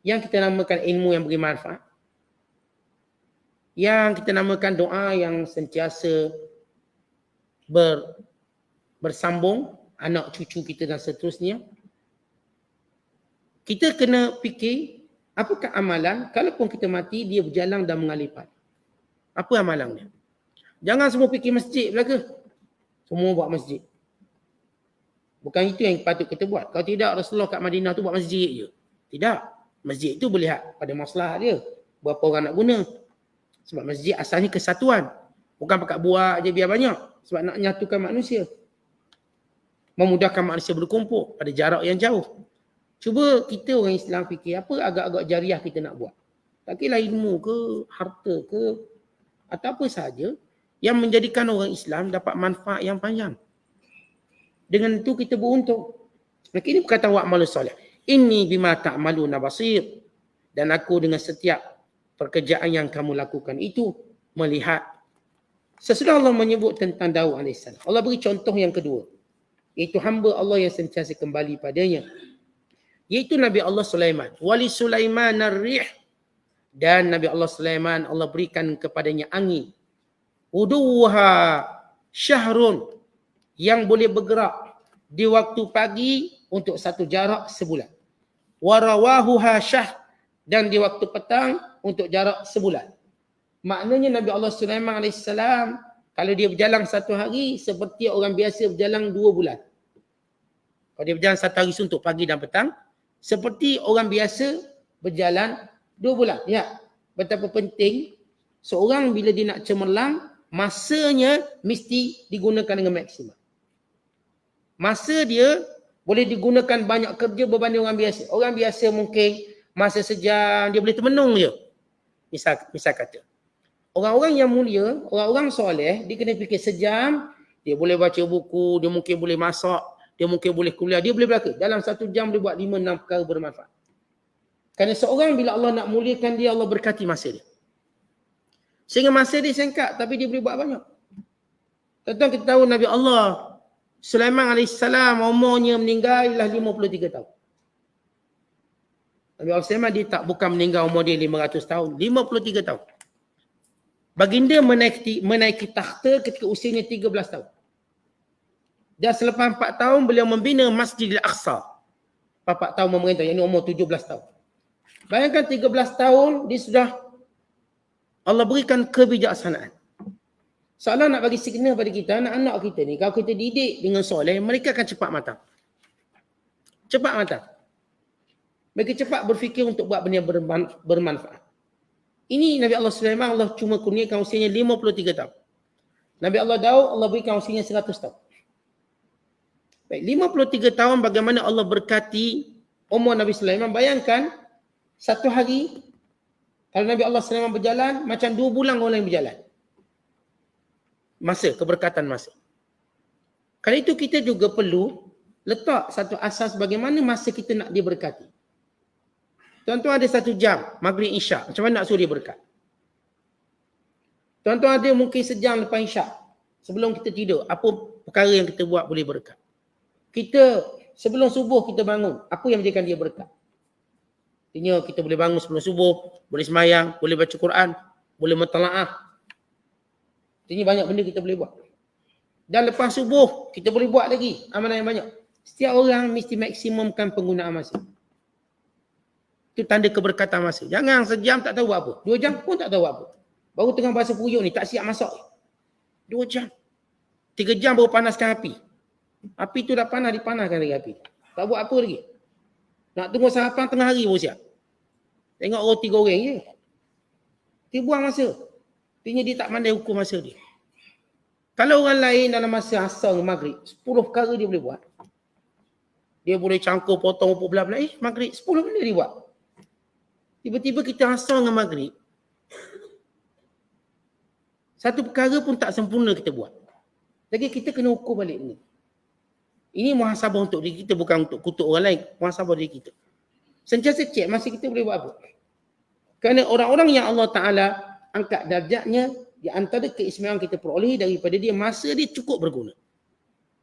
yang kita namakan ilmu yang beri manfaat, yang kita namakan doa yang sentiasa bersambung, anak cucu kita dan seterusnya. Kita kena fikir apakah amalan, kalaupun kita mati, dia berjalan dan mengalih. Apa amalan dia? Jangan semua fikir masjid belaka. Semua buat masjid. Bukan itu yang patut kita buat. Kalau tidak, Rasulullah kat Madinah tu buat masjid je. Tidak. Masjid itu boleh pada masalah dia. Berapa orang nak guna. Sebab masjid asalnya kesatuan. Bukan pakat buat je biar banyak. Sebab nak menyatukan manusia. Memudahkan manusia berkumpul pada jarak yang jauh. Cuba kita orang Islam fikir apa agak-agak jariah kita nak buat. Tak kira ilmu ke, harta ke, atau apa sahaja yang menjadikan orang Islam dapat manfaat yang panjang. Dengan itu kita beruntung. Maka ini perkataan wa'malu soleh. Inni bima ta'maluna basir. Dan aku dengan setiap pekerjaan yang kamu lakukan itu melihat. Sesudah Allah menyebut tentang Daud AS. Allah beri contoh yang kedua. Iaitu hamba Allah yang sentiasa kembali padanya. Iaitu Nabi Allah Sulaiman. Wali Sulaiman ar-rih. Dan Nabi Allah Sulaiman, Allah berikan kepadanya angin. Uduha syahrun. Yang boleh bergerak di waktu pagi untuk satu jarak sebulan. Warawahuha syah. Dan di waktu petang untuk jarak sebulan. Maknanya Nabi Allah Sulaiman AS, kalau dia berjalan satu hari, seperti orang biasa berjalan 2 bulan. Kalau dia berjalan satu hari suntuk pagi dan petang, seperti orang biasa berjalan 2 bulan. Ya, betapa penting seorang bila dia nak cemerlang, masanya mesti digunakan dengan maksimal. Masa dia boleh digunakan banyak kerja berbanding orang biasa. Orang biasa mungkin masa sejam dia boleh termenung je. Misal kata. Orang-orang yang mulia, orang-orang soleh, dia kena fikir sejam, dia boleh baca buku, dia mungkin boleh masak, dia mungkin boleh kuliah, dia boleh belaka. Dalam 1 jam boleh buat 5-6 perkara bermanfaat. Kerana seorang bila Allah nak muliakan dia, Allah berkati masa dia. Sehingga masa dia singkat tapi dia boleh buat banyak. Tuan-tuan kita tahu Nabi Allah Sulaiman AS umurnya meninggal ialah 53 tahun. Nabi Allah Sulaiman dia tak bukan meninggal umur dia 500 tahun, 53 tahun. Baginda menaiki takhta ketika usianya 13 tahun. Dan selepas 4 tahun beliau membina Masjidil Aqsa. 4 tahun memerintah, yang ini umur 17 tahun. Bayangkan 13 tahun dia sudah Allah berikan kebijaksanaan. Soalan nak bagi signal pada kita, anak-anak kita ni, kalau kita didik dengan soleh, mereka akan cepat matang. Cepat matang. Mereka cepat berfikir untuk buat benda yang bermanfaat. Ini Nabi Allah Sulaiman, Allah cuma kurniakan usianya 53 tahun. Nabi Allah Daud, Allah berikan usianya 100 tahun. Baik, 53 tahun bagaimana Allah berkati umur Nabi Sulaiman. Bayangkan, satu hari, kalau Nabi Allah Sulaiman berjalan, macam 2 bulan orang lain berjalan. Masa, keberkatan masa. Kerana itu kita juga perlu letak satu asas bagaimana masa kita nak diberkati. Tuan-tuan ada 1 jam, maghrib isyak. Macam mana nak suruh dia berkat? Tuan-tuan ada mungkin sejam lepas isyak. Sebelum kita tidur, apa perkara yang kita buat boleh berkat? Kita, sebelum subuh kita bangun, apa yang menjadikan dia berkat? Artinya kita boleh bangun sebelum subuh, boleh semayang, boleh baca Quran, boleh mentalaah. Artinya banyak benda kita boleh buat. Dan lepas subuh, kita boleh buat lagi amalan yang banyak. Setiap orang mesti maksimumkan penggunaan masa. Itu tanda keberkatan masa. Jangan sejam tak tahu buat apa. 2 jam pun tak tahu buat apa. Baru tengah bahasa puyuh ni, tak siap masak. 2 jam. 3 jam baru panaskan api. Api tu dah panas, dipanaskan lagi api. Tak buat apa lagi. Nak tunggu sarapan tengah hari baru siap. Tengok roti goreng je. Dia buang masa. Artinya dia tak pandai hukum masa dia. Kalau orang lain dalam masa asar maghrib, 10 perkara dia boleh buat. Dia boleh cangkul, potong, upuk belah-belah. Maghrib, 10 benda dia buat. Tiba-tiba kita asar dengan maghrib. Satu perkara pun tak sempurna kita buat. Jadi kita kena ukur balik ni. Ini muhasabah untuk diri kita, bukan untuk kutuk orang lain. Muhasabah diri kita. Sentiasa cek masa kita boleh buat apa. Kerana orang-orang yang Allah Ta'ala angkat darjatnya, di antara keistimewaan kita peroleh daripada dia, masa dia cukup berguna.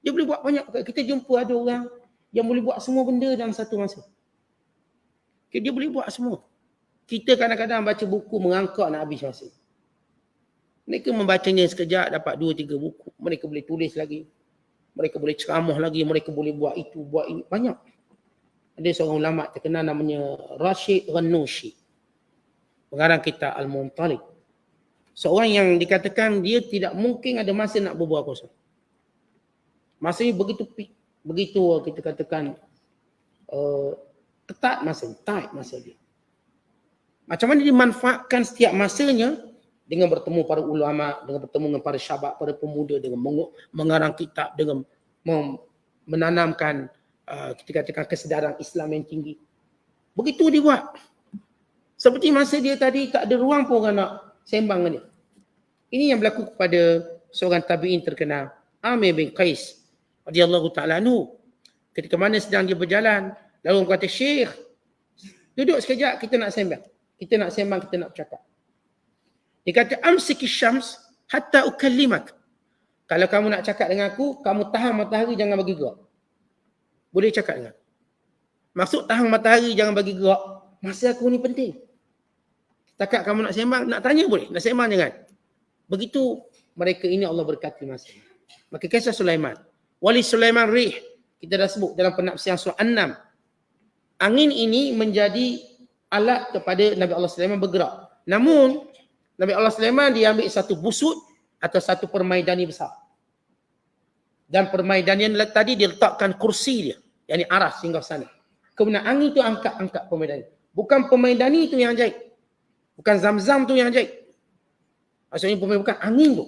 Dia boleh buat banyak. Kita jumpa ada orang yang boleh buat semua benda dalam satu masa. Dia boleh buat semua. Kita kadang-kadang baca buku mengangkak nak habis masa. Mereka membacanya sekejap dapat 2-3 buku. Mereka boleh tulis lagi. Mereka boleh ceramah lagi. Mereka boleh buat itu, buat ini. Banyak. Ada seorang ulama terkenal namanya Rashid Ghanouchi. Pengarang kitab Al-Muntalib. Seorang yang dikatakan dia tidak mungkin ada masa nak berbual kosong. Masanya begitu kita katakan ketat masa, tight masa dia. Macam mana dia manfaatkan setiap masanya dengan bertemu para ulama, dengan bertemu dengan para syabab, para pemuda, dengan mengarang kitab, dengan menanamkan kita katakan kesedaran Islam yang tinggi. Begitu dia buat. Seperti masa dia tadi tak ada ruang pun orang nak sembang dengan dia. Ini yang berlaku kepada seorang tabi'in terkenal, Amir bin Qais radhiyallahu ta'ala anhu. Ketika mana sedang dia berjalan, lalu orang kata, "Syekh, duduk sekejap, kita nak sembang. Kita nak sembang, kita nak bercakap." Dia kata, "Amsiki syams hatta ukallimak." Kalau kamu nak cakap dengan aku, kamu tahan matahari, jangan bagi gerak. Boleh cakap dengan aku. Maksud tahan matahari, jangan bagi gerak. Masa aku ni penting. Setakat kamu nak sembang, nak tanya boleh. Nak sembang jangan. Begitu mereka ini Allah berkati masa. Maka kisah Sulaiman. Wali Sulaiman rih. Kita dah sebut dalam penafsiran surah An-Nam. Angin ini menjadi alat kepada Nabi Allah Sulaiman bergerak. Namun, Nabi Allah Sulaiman dia ambil satu busut atau satu permaidani besar. Dan permaidani tadi dia letakkan kursi dia. Yang ni aras hingga sana. Kemudian angin itu angkat permaidani. Bukan permaidani itu yang ajaib. Bukan zam-zam tu yang ajaib. Maksudnya bukan angin tu.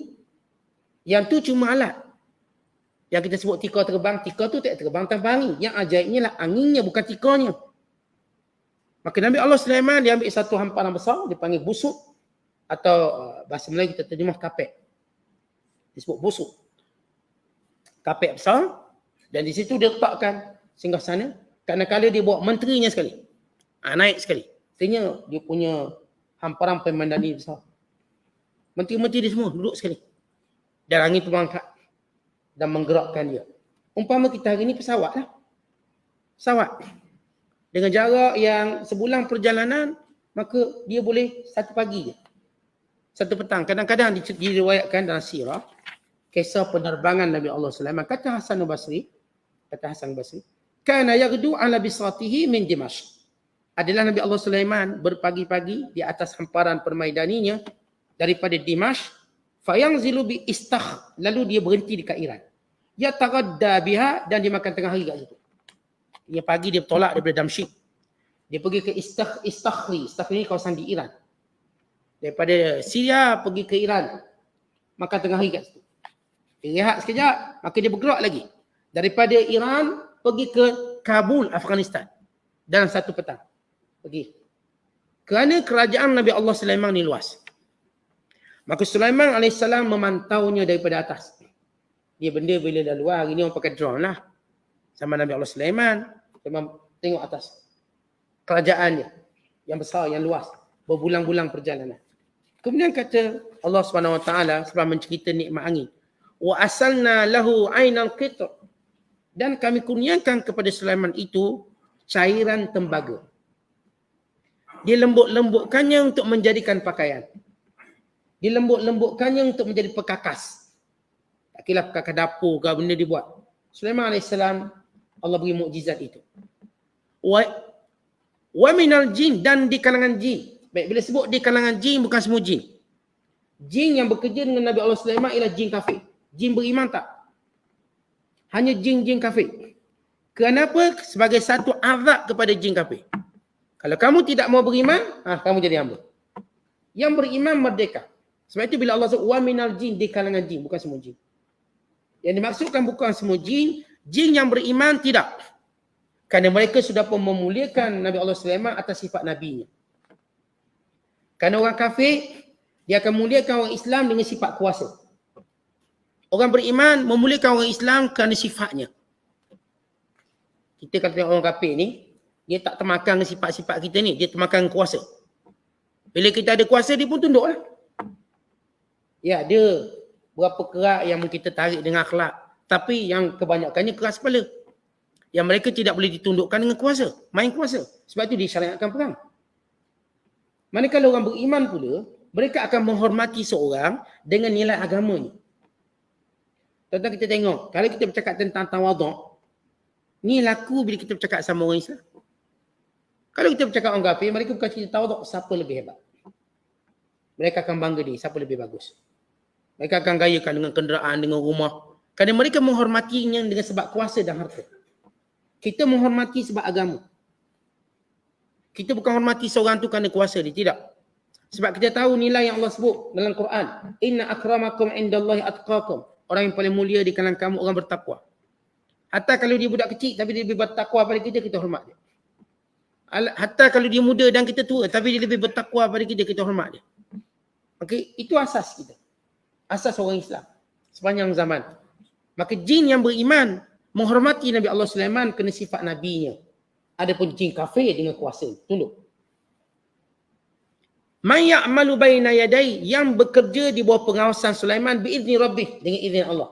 Yang tu cuma alat. Yang kita sebut tika terbang. Tika tu tak terbang tanpa angin. Yang ajaibnya lah anginnya, bukan tikanya. Maka Nabi Allah Sulaiman dia ambil satu hamparan besar. Dia panggil busuk. Atau bahasa Melayu kita terjemah kapek. Disebut busuk. Kapek besar. Dan di situ dia letakkan singgah sana. Kadang-kadang dia bawa menterinya sekali. Naik sekali. Artinya dia punya hamparan permandani besar. Menteri-menteri dia semua duduk sekali. Dan angin tu mengangkat. dan menggerakkan dia. Umpama kita hari ni pesawat lah. Pesawat. Dengan jarak yang sebulan perjalanan, maka dia boleh satu pagi je. Satu petang. Kadang-kadang diriwayatkan dalam sirah, kisah penerbangan Nabi Allah Sulaiman. Kata Hasan al-Basri, kana yaghdu ala bisratihi min Dimashq. Adalah Nabi Allah Sulaiman berpagi-pagi di atas hamparan permaidaninya daripada Dimashq, fayanzilu bi istakh, lalu dia berhenti dekat Iran. Ya tagadda biha, dan dia makan tengah hari kat situ. Dia pagi dia bertolak daripada Damsyik. Dia pergi ke Istakhri. Istakhri ni kawasan di Iran. Daripada Syria pergi ke Iran. Makan tengah hari kat situ. Dia rehat sekejap, maka dia bergerak lagi. Daripada Iran pergi ke Kabul, Afghanistan. Dalam satu petang. Pergi. Kerana kerajaan Nabi Allah Sulaiman ni luas. Maka Sulaiman AS memantaunya daripada atas. Dia benda bila dah luar, hari ni orang pakai drone lah. Sama Nabi Allah Sulaiman, memang tengok atas. Kerajaannya yang besar, yang luas. Berbulan-bulan perjalanan. Kemudian kata Allah SWT sebab mencerita nikmat angin. Wa asalna lahu ainal qitr. Dan kami kurniakan kepada Sulaiman itu cairan tembaga. Dia lembut-lembutkannya untuk menjadikan pakaian. Dia lembut-lembutkannya untuk menjadi pekakas. Tak kira pekakas dapur ke benda dia buat. Sulaiman AS, Allah beri mukjizat itu. Wa minal jin, dan di kalangan jin. Baik, bila sebut di kalangan jin, bukan semua jin. Jin yang bekerja dengan Nabi Allah Sulaiman ialah jin kafir. Jin beriman tak. Hanya jin-jin kafir. Kenapa? Sebagai satu azab kepada jin kafir. Kalau kamu tidak mau beriman, kamu jadi hamba. Yang beriman merdeka. Sebab itu bila Allah sebut wa minal jin, di kalangan jin, bukan semua jin. Yang dimaksudkan bukan semua jin, jin yang beriman tidak. Kerana mereka sudah pun memuliakan Nabi Allah Sulaiman atas sifat nabinya. Kerana orang kafir, dia akan muliakan orang Islam dengan sifat kuasa. Orang beriman memuliakan orang Islam kerana sifatnya. Kita kata orang kafir ni, dia tak termakan dengan sifat-sifat kita ni, dia termakan kuasa. Bila kita ada kuasa, dia pun tunduk lah. Ya, dia berapa kerak yang kita tarik dengan akhlak. Tapi yang kebanyakannya keras kepala. Yang mereka tidak boleh ditundukkan dengan kuasa. Main kuasa. Sebab itu disyariatkan perang. Manakala orang beriman pula, mereka akan menghormati seorang dengan nilai agamanya. Contoh kita tengok, kalau kita bercakap tentang tawaduk, ni laku bila kita bercakap sama orang Islam. Kalau kita bercakap orang kafir, mereka bukan cerita tawaduk siapa lebih hebat. Mereka akan bangga dia, siapa lebih bagus. Mereka akan gayakan dengan kenderaan, dengan rumah. Kerana mereka menghormatinya dengan sebab kuasa dan harta. Kita menghormati sebab agama. Kita bukan hormati seorang tu kerana kuasa dia, tidak. Sebab kita tahu nilai yang Allah sebut dalam Quran. Inna akramakum indallahi atqakum. Orang yang paling mulia di kalangan kamu, orang bertakwa. Hatta kalau dia budak kecil tapi dia lebih bertakwa pada kita hormat dia. Hatta kalau dia muda dan kita tua tapi dia lebih bertakwa pada kita hormat dia. Okey, itu asas kita. Asas orang Islam sepanjang zaman. Maka jin yang beriman menghormati Nabi Allah Sulaiman kerana sifat nabinya. Adapun jin kafir dengan kuasa, tunduk. Man ya'malu baina yadai, yang bekerja di bawah pengawasan Sulaiman biizni rabbih, dengan izin Allah.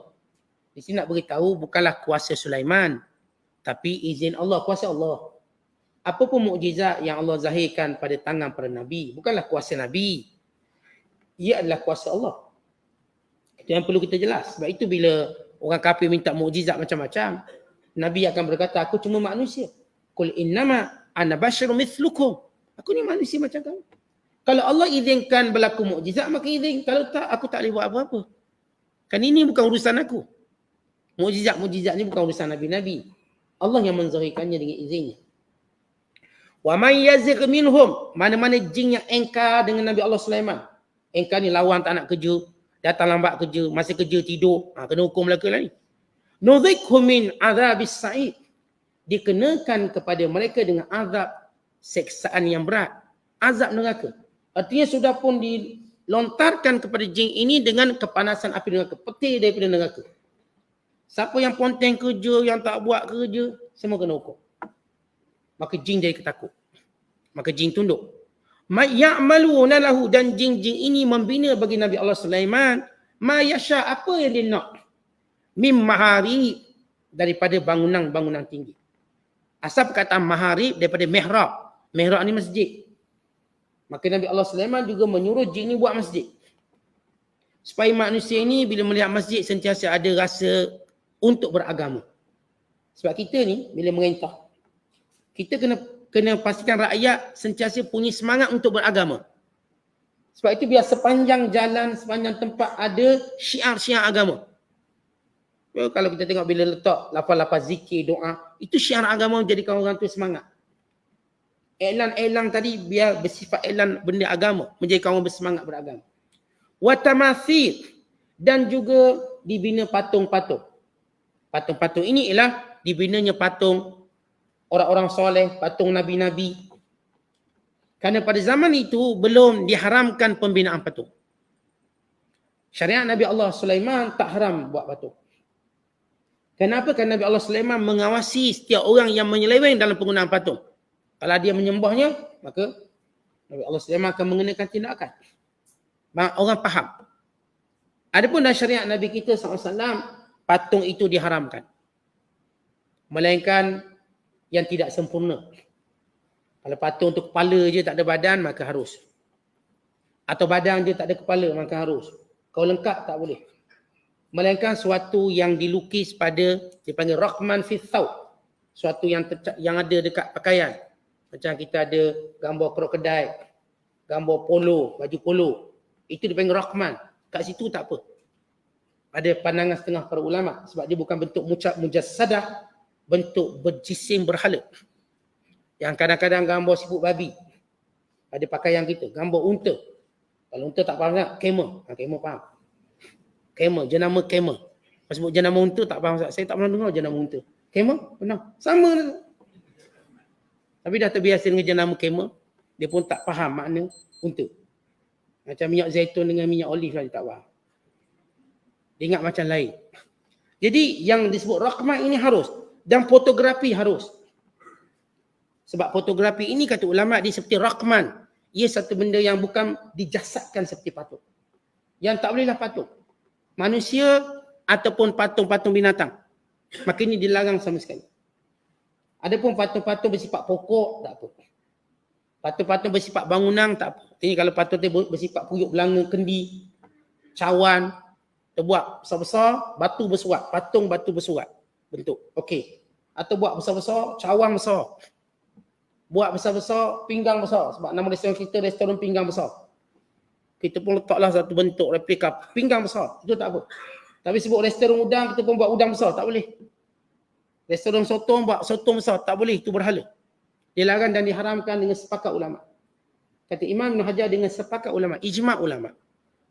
Di sini nak beritahu bukanlah kuasa Sulaiman, tapi izin Allah, kuasa Allah. Apa pun mukjizat yang Allah zahirkan pada tangan para nabi, bukanlah kuasa nabi. Ia adalah kuasa Allah. Itu yang perlu kita jelas. Sebab itu bila orang kafir minta mukjizat macam-macam, Nabi akan berkata, aku cuma manusia. Qul innama ana basyarum mithlukum. Aku ni manusia macam kamu. Kalau Allah izinkan berlaku mukjizat, maka izin. Kalau tak, aku tak boleh buat apa-apa. Kan ini bukan urusan aku. Mukjizat-mukjizat ni bukan urusan Nabi-Nabi. Allah yang menzahirkannya dengan izinnya. Wa may yazigh minhum, mana-mana jin yang engkar dengan Nabi Allah Sulaiman. Engkar ni lawan tak nak kerja, datang lambat kerja, masa kerja tidur, kena hukum belaka lah ni. Nudhikhu min azabis sa'id, dikenakan kepada mereka dengan azab seksaan yang berat, azab neraka. Artinya sudah pun dilontarkan kepada jin ini dengan kepanasan api neraka, petir daripada neraka. Siapa yang ponteng kerja, yang tak buat kerja, semua kena hukum. Maka jin jadi ketakut. Maka jin tunduk. Ma ya'maluna lahu, dan jin-jin ini membina bagi Nabi Allah Sulaiman ma yasha, apa yang dia nak. Mim maharib, daripada bangunan-bangunan tinggi. Asal perkataan maharib daripada mihrab. Mihrab ni masjid. Maka Nabi Allah Sulaiman juga menyuruh jin ni buat masjid. Supaya manusia ini bila melihat masjid sentiasa ada rasa untuk beragama. Sebab kita ni bila merintah, kita kena pastikan rakyat sentiasa punya semangat untuk beragama. Sebab itu biar sepanjang jalan, sepanjang tempat ada syiar-syiar agama. Kalau kita tengok bila letak lafaz-lafaz zikir, doa, itu syiar agama menjadikan orang tu semangat. Elan tadi biar bersifat elan benda agama, menjadikan orang bersemangat beragama. Wa tamathil, dan juga dibina patung-patung. Patung-patung ini ialah dibinanya patung orang-orang soleh, patung nabi-nabi. Kerana pada zaman itu belum diharamkan pembinaan patung. Syariat Nabi Allah Sulaiman tak haram buat patung. Kenapa? Kerana Nabi Allah Sulaiman mengawasi setiap orang yang menyeleweng dalam penggunaan patung. Kalau dia menyembahnya, maka Nabi Allah Sulaiman akan mengenakan tindakan. Orang faham. Adapun dalam syariat Nabi kita SAW, patung itu diharamkan. Melainkan yang tidak sempurna. Kalau patung tu kepala je tak ada badan, maka harus. Atau badan je tak ada kepala, maka harus. Kalau lengkap tak boleh. Melainkan suatu yang dilukis pada, dipanggil Rahman fi thawb. Suatu yang ada dekat pakaian. Macam kita ada gambar krokodil, gambar polo, baju polo. Itu dipanggil Rahman. Kat situ tak apa. Ada pandangan setengah para ulama. Sebab dia bukan bentuk mujassadah, bentuk berjisim berhala. Yang kadang-kadang gambar siput babi. Ada pakaian kita. Gambar unta. Kalau unta tak faham tak? Camel. Camel faham. Camel. Jenama camel. Kalau sebut jenama unta tak faham tak? Saya tak pernah dengar jenama unta. Camel? Pernah. Sama lah. Tapi dah terbiasa dengan jenama camel. Dia pun tak faham makna unta. Macam minyak zaitun dengan minyak olive lah dia tak faham. Dia ingat macam lain. Jadi yang disebut Rahman ini harus. Dan fotografi harus. Sebab fotografi ini kata ulama dia seperti Rahman. Ia satu benda yang bukan dijasadkan seperti patung. Yang tak bolehlah patung. Manusia ataupun patung-patung binatang. Maka ini dilarang sama sekali. Adapun patung-patung bersifat pokok, tak apa. Patung-patung bersifat bangunan, tak apa. Ini kalau patung tu bersifat puyuk belanga, kendi, cawan, terbuat besar-besar, batu bersurat. Patung batu bersurat. Bentuk. Okey. Atau buat besar-besar, cawan besar. Buat besar-besar, pinggang besar. Sebab nama restoran kita, restoran pinggang besar. Kita pun letaklah satu bentuk replika pinggang besar. Itu tak apa. Tapi sebut restoran udang, kita pun buat udang besar. Tak boleh. Restoran sotong, buat sotong besar. Tak boleh. Itu berhala. Dilarang dan diharamkan dengan sepakat ulama. Kata Imam Ibn Hajar dengan sepakat ulama. Ijma' ulama.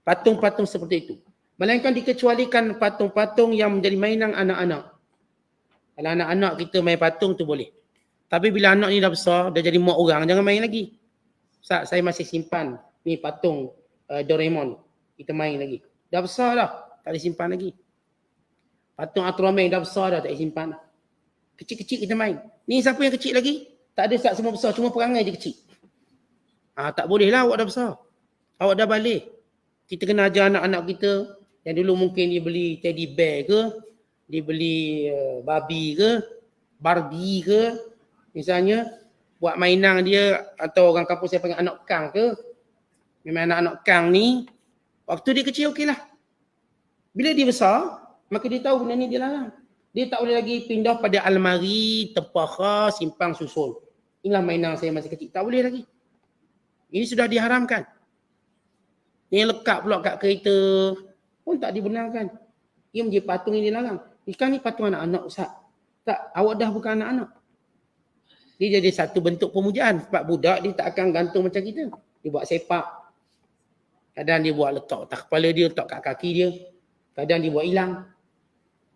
Patung-patung seperti itu. Melainkan dikecualikan patung-patung yang menjadi mainan anak-anak. Kalau anak-anak kita main patung tu boleh. Tapi bila anak ni dah besar, dah jadi mak orang, jangan main lagi. Ustaz, saya masih simpan ni patung Doraemon. Kita main lagi. Dah besar dah, tak boleh simpan lagi. Patung Ultraman dah besar dah, tak boleh simpan. Kecil-kecil kita main. Ni siapa yang kecil lagi? Tak ada Ustaz semua besar, cuma perangai je kecil. Tak boleh lah, awak dah besar. Awak dah balik. Kita kena ajar anak-anak kita yang dulu mungkin dia beli teddy bear ke, dia beli Barbie ke, Barbie ke, misalnya buat mainan dia, atau orang kampung saya panggil anak kang ke. Memang anak-anak kang ni waktu dia kecil okeylah. Bila dia besar, maka dia tahu benda ni dia larang. Dia tak boleh lagi pindah pada almari, tempah simpang susun. Inilah mainan saya masa kecil. Tak boleh lagi. Ini sudah diharamkan. Yang lekat pula kat kereta pun tak dibenarkan. Ia menjadi patung yang dilarang. Ikan ni patung anak-anak Ustaz. Tak, awak dah bukan anak-anak. Dia jadi satu bentuk pemujaan. Sebab budak dia tak akan gantung macam kita. Dia buat sepak. Kadang dia buat letak atas kepala dia, letak kat kaki dia. Kadang dia buat hilang.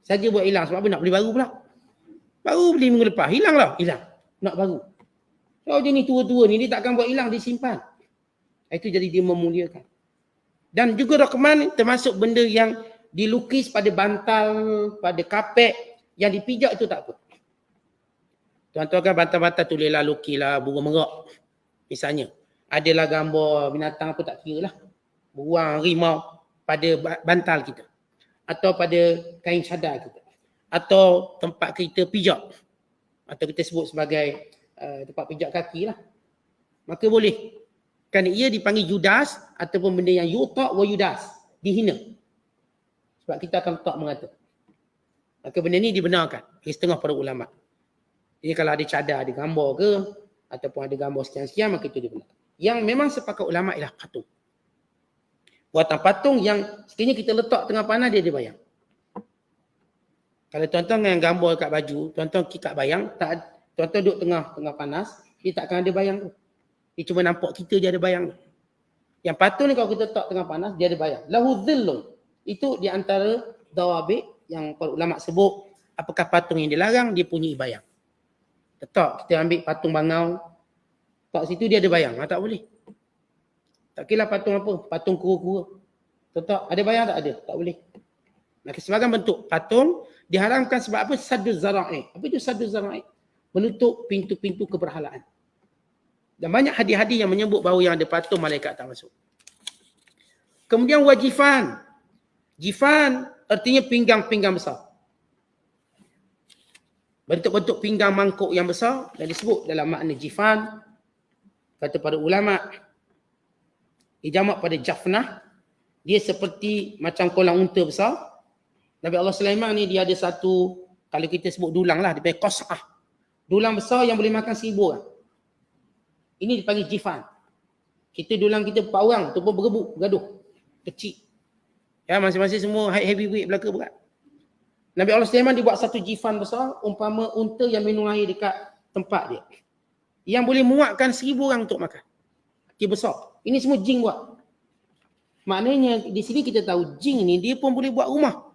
Saja buat hilang. Sebab apa nak beli baru pula. Baru beli minggu lepas. Hilang lah. Hilang. Nak baru. Kalau dia ni tua-tua ni, dia takkan buat hilang. Dia simpan. Itu jadi dia memuliakan. Dan juga Rahman termasuk benda yang dilukis pada bantal, pada kapet. Yang dipijak itu tak apa. Tuan-tuan kan bantal-bantal tulislah, lukislah bunga merak. Misalnya. Adalah gambar binatang apa tak kira lah. Beruang, rimau pada bantal kita. atau pada kain cadar kita, atau tempat kita pijak, atau kita sebut sebagai tempat pijak kaki lah, maka boleh. Kerana ia dipanggil yudas ataupun benda yang yuta' wa yudas, dihina. Sebab kita akan letak mengata. Maka benda ni dibenarkan oleh setengah para ulama'. Jadi kalau ada cadar, ada gambar ke, ataupun ada gambar sekian-sekian, maka itu dibenarkan. Yang memang sepakat ulama' ialah patung. Buatan patung yang sekiranya kita letak tengah panas, dia ada bayang. Kalau tuan-tuan yang gambar kat baju, tuan-tuan kat bayang, tuan-tuan duduk tengah panas, dia takkan ada bayang tu. Dia cuma nampak kita, dia ada bayang tu. Yang patung ni kalau kita letak tengah panas, dia ada bayang. Lahu dhillun. Itu di antara dawabik yang para ulama' sebut, apakah patung yang dilarang, dia punya bayang. Letak, kita ambil patung bangau, letak situ dia ada bayang. Tak boleh. Tak kira patung apa, patung kura-kura. Letak, ada bayang tak? Ada. Tak boleh. Maka sebagai bentuk patung, diharamkan sebab apa? Sadduz zara'i. Apa itu sadduz zara'i? Menutup pintu-pintu keberhalaan. Dan banyak hadis-hadis yang menyebut bahawa yang ada patung malaikat tak masuk. Kemudian wajifan. Jifan artinya pinggang-pinggang besar. Bentuk-bentuk pinggang mangkuk yang besar dan disebut dalam makna jifan. Kata para ulama, dijamak pada jafnah. Dia seperti macam kolam unta besar. Nabi Allah Sulaiman ni dia ada satu, kalau kita sebut dulang lah, dia panggil qas'ah. Dulang besar yang boleh makan 1000 orang. Ini dipanggil jifan. Kita dulang kita 4 orang, tu pun bergebuk, bergaduh. Kecil. Ya, masing-masing semua heavyweight belaka berat. Nabi Allah Sulaiman dibuat satu jifan besar, umpama unta yang minum air dekat tempat dia. Yang boleh muatkan 1000 orang untuk makan. Dia besar. Ini semua jin buat. Maknanya di sini kita tahu jin ni dia pun boleh buat rumah.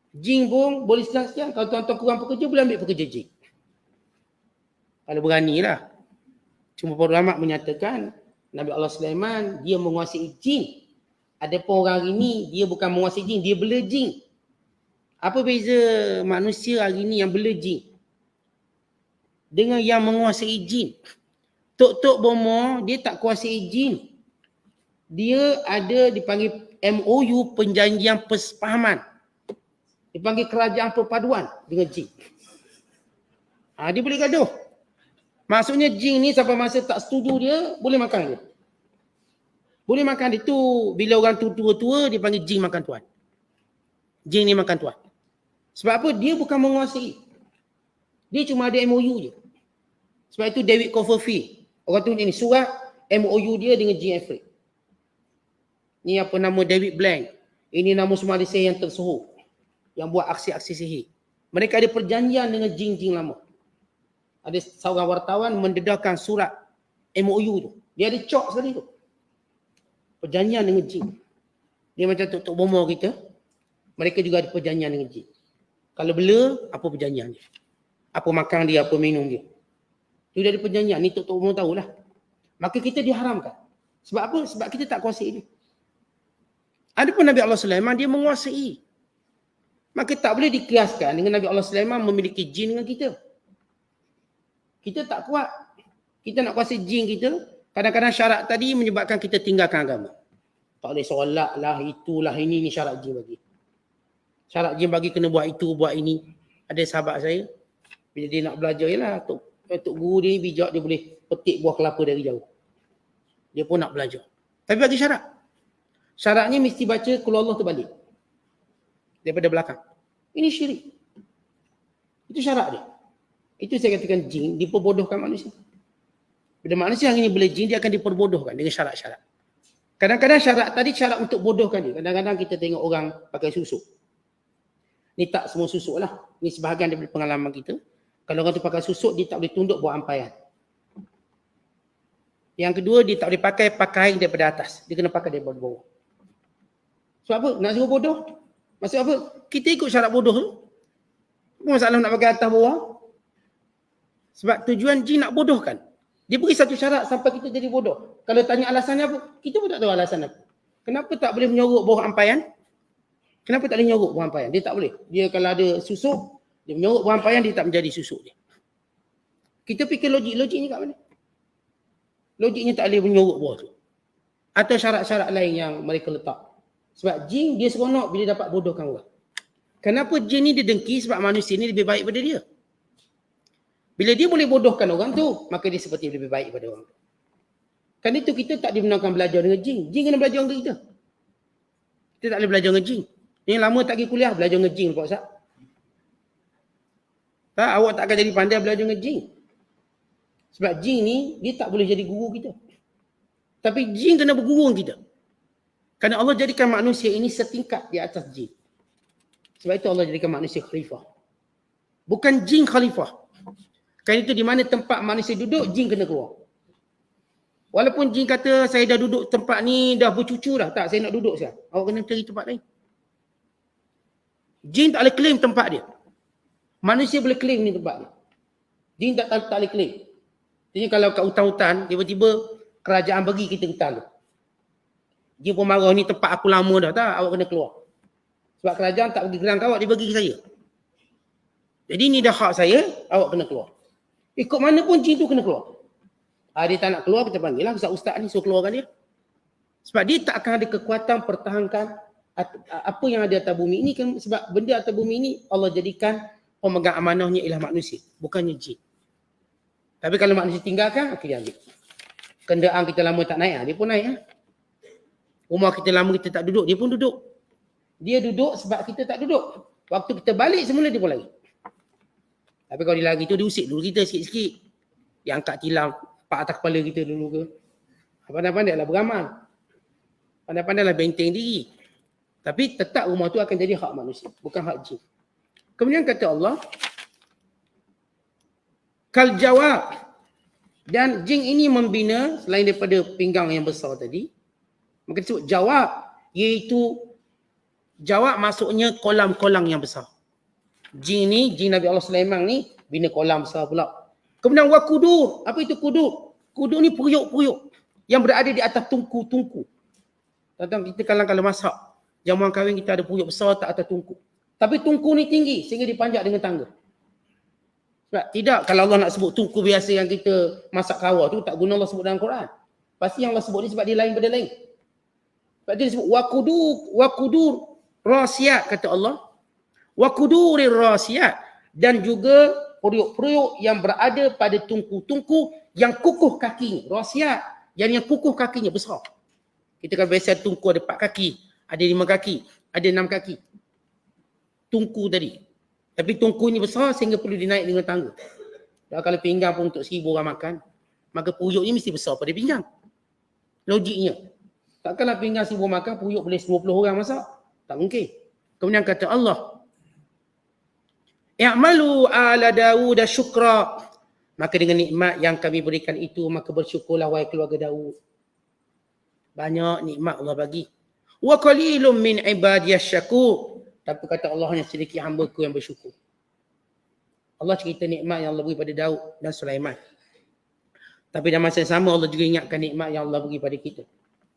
Jin pun boleh siang-siang. Kalau tuan-tuan kurang pekerja, boleh ambil pekerja jin. Kalau beranilah. Cuma para ulama menyatakan Nabi Allah Sulaiman dia menguasai jin. Adapun orang hari ni dia bukan menguasai jin, dia bela jin. Apa beza manusia hari ni yang bela jin dengan yang menguasai jin? Tok-tok bomo dia tak kuasai jin. Dia ada dipanggil MOU, perjanjian persefahaman. Dipanggil kerajaan perpaduan dengan jin. Dia boleh gaduh. Maksudnya jin ni sampai masa tak setuju dia, boleh makan dia. Boleh makan dia tu, bila orang tua-tua dia panggil jin makan tuan. Jin ni makan tuan. Sebab apa? Dia bukan menguasai. Dia cuma ada MOU je. Sebab itu David Copperfield, orang tu ni surat MOU dia dengan jin Afrika. Ni apa nama David Blank. Ini nama semua Malaysia yang tersohor. Yang buat aksi-aksi sihir. Mereka ada perjanjian dengan jin-jin lama. Ada seorang wartawan mendedahkan surat MOU tu. Dia ada cok sekali tu. Perjanjian dengan jin. Dia macam tok-tok bomo kita. Mereka juga ada perjanjian dengan jin. Kalau bela, apa perjanjian dia? Apa makan dia, apa minum dia. Dia ada perjanjian. Ni tok-tok bomo tahulah. Maka kita diharamkan. Sebab apa? Sebab kita tak kuasai dia. Adapun Nabi Allah Sulaiman, dia menguasai. Maka tak boleh dikiaskan dengan Nabi Allah Sulaiman memiliki jin dengan kita. Kita tak kuat. Kita nak kuasai jin kita. Kadang-kadang syarat tadi menyebabkan kita tinggalkan agama. Tak boleh solat lah, itulah, ini syarat jin bagi. Syarat jin bagi kena buat itu, buat ini. Ada sahabat saya, bila dia nak belajar, yalah, Tok Guru dia ni bijak, dia boleh petik buah kelapa dari jauh. Dia pun nak belajar. Tapi bagi syarat. Syaratnya mesti baca Qul Allah terbalik. Daripada belakang. Ini syirik. Itu syarat dia. Itu saya katakan jin diperbodohkan manusia. Bila manusia hari ini boleh jin, dia akan diperbodohkan dengan syarat-syarat. Kadang-kadang syarat tadi syarat untuk bodohkan dia. Kadang-kadang kita tengok orang pakai susuk. Ni tak semua susuk lah. Ni sebahagian daripada pengalaman kita. Kalau orang tu pakai susuk, dia tak boleh tunduk buat ampaian. Yang kedua, dia tak boleh pakai pakaian daripada atas. Dia kena pakai daripada bawah. Sebab apa? Nak suruh bodoh? Maksud apa? Kita ikut syarat bodoh tu. Apa masalah nak pakai atas bawah? Sebab tujuan jin nak bodohkan. Dia beri satu syarat sampai kita jadi bodoh. Kalau tanya alasannya apa? Kita pun tak tahu alasan apa. Kenapa tak boleh menyorok bawah ampaian? Kenapa tak boleh menyorok bawah ampaian? Dia tak boleh. Dia kalau ada susuk, dia menyorok bawah ampaian, dia tak menjadi susuk dia. Kita fikir logiknya kat mana? Logiknya tak boleh menyorok bawah tu. Atau syarat-syarat lain yang mereka letak. Sebab jin dia seronok bila dapat bodohkan orang. Kenapa jin ni dia dengki? Sebab manusia ni lebih baik daripada dia. Bila dia boleh bodohkan orang tu, maka dia seperti lebih baik daripada orang tu. Kan itu kita tak dibenarkan belajar dengan jin. Jin kena belajar dengan kita. Kita tak boleh belajar dengan jin. Yang lama tak pergi kuliah, belajar dengan jin Pak Ustaz. Tak, awak tak akan jadi pandai belajar dengan jin. Sebab jin ni, dia tak boleh jadi guru kita. Tapi jin kena berguru dengan kita. Kerana Allah jadikan manusia ini setingkat di atas jin. Sebab itu Allah jadikan manusia khalifah. Bukan jin khalifah. Kerana itu di mana tempat manusia duduk, jin kena keluar. Walaupun jin kata saya dah duduk tempat ni dah bercucu dah. Tak, saya nak duduk sekarang. Awak kena cari tempat lain. Jin tak boleh claim tempat dia. Manusia boleh claim ni tempat dia. Jin tak boleh claim. Jadi kalau kat hutan-hutan, tiba-tiba kerajaan bagi kita hutan tu. Jin pun marah, ni tempat aku lama dah. Tak, awak kena keluar. Sebab kerajaan tak bagi gelang awak, dia bagi saya. Jadi ni dah hak saya, awak kena keluar. Ikut mana pun jin tu kena keluar. Dia tak nak keluar, kita panggil lah ustaz ni suruh keluarkan dia. Sebab dia tak akan ada kekuatan pertahankan apa yang ada atas bumi ini. Kan, sebab benda atas bumi ini Allah jadikan pemegang amanahnya ialah manusia, bukannya jin. Tapi kalau manusia tinggalkan, dia ambil. Kenderaan kita lama tak naik, dia pun naik. Rumah kita lama kita tak duduk, dia pun duduk. Dia duduk sebab kita tak duduk. Waktu kita balik semula dia pun lari. Tapi kalau dia lari tu, dia usik dulu kita sikit-sikit. Dia angkat tilam pak atas kepala kita dulu ke. Pandai-pandailah beramal. Pandai-pandailah benteng diri. Tapi tetap rumah tu akan jadi hak manusia, bukan hak jin. Kemudian kata Allah, kal jawab. Dan jin ini membina selain daripada pinggang yang besar tadi. Maka disebut jawab, iaitu jawab maksudnya kolam-kolam yang besar. Jin ni, jin Nabi Allah Sulaiman ni bina kolam besar pula. Kemudian wakudur. Apa itu kudur? Kudur ni periuk-periuk yang berada di atas tungku-tungku. Tentang kita kalau masak, jamuan kahwin kita ada periuk besar tak atas tungku. Tapi tungku ni tinggi sehingga dipanjat dengan tangga. Sebab tidak, kalau Allah nak sebut tungku biasa yang kita masak kawah tu, tak guna Allah sebut dalam Quran. Pasti yang Allah sebut ni sebab dia lain pada lain. Sebab dia disebut wakudur rasiyat, kata Allah. Wakudurir rasiyat. Dan juga periuk-periuk yang berada pada tungku-tungku yang kukuh kakinya. Rasiyat, yang kukuh kakinya besar. Kita kan biasa tungku ada 4 kaki, ada 5 kaki, ada 6 kaki. Tungku tadi. Tapi tungku ni besar sehingga perlu dinaik dengan tangga. Dan kalau pinggang pun untuk 1000 orang makan, maka periuk ni mesti besar pada pinggang. Logiknya. Takkanlah pinggang 1000 makan, periuk boleh 20 orang masak. Tak mungkin. Kemudian kata Allah, i'malu ala Dawud syukra. Maka dengan nikmat yang kami berikan itu, maka bersyukurlah wahai keluarga Daud. Banyak nikmat Allah bagi. Wa qalilum min ibadiyas syakur. Tapi kata Allah, hanya sedikit hamba-Ku yang bersyukur. Allah cerita nikmat yang Allah beri pada Daud dan Sulaiman. Tapi dalam masa yang sama Allah juga ingatkan nikmat yang Allah beri pada kita.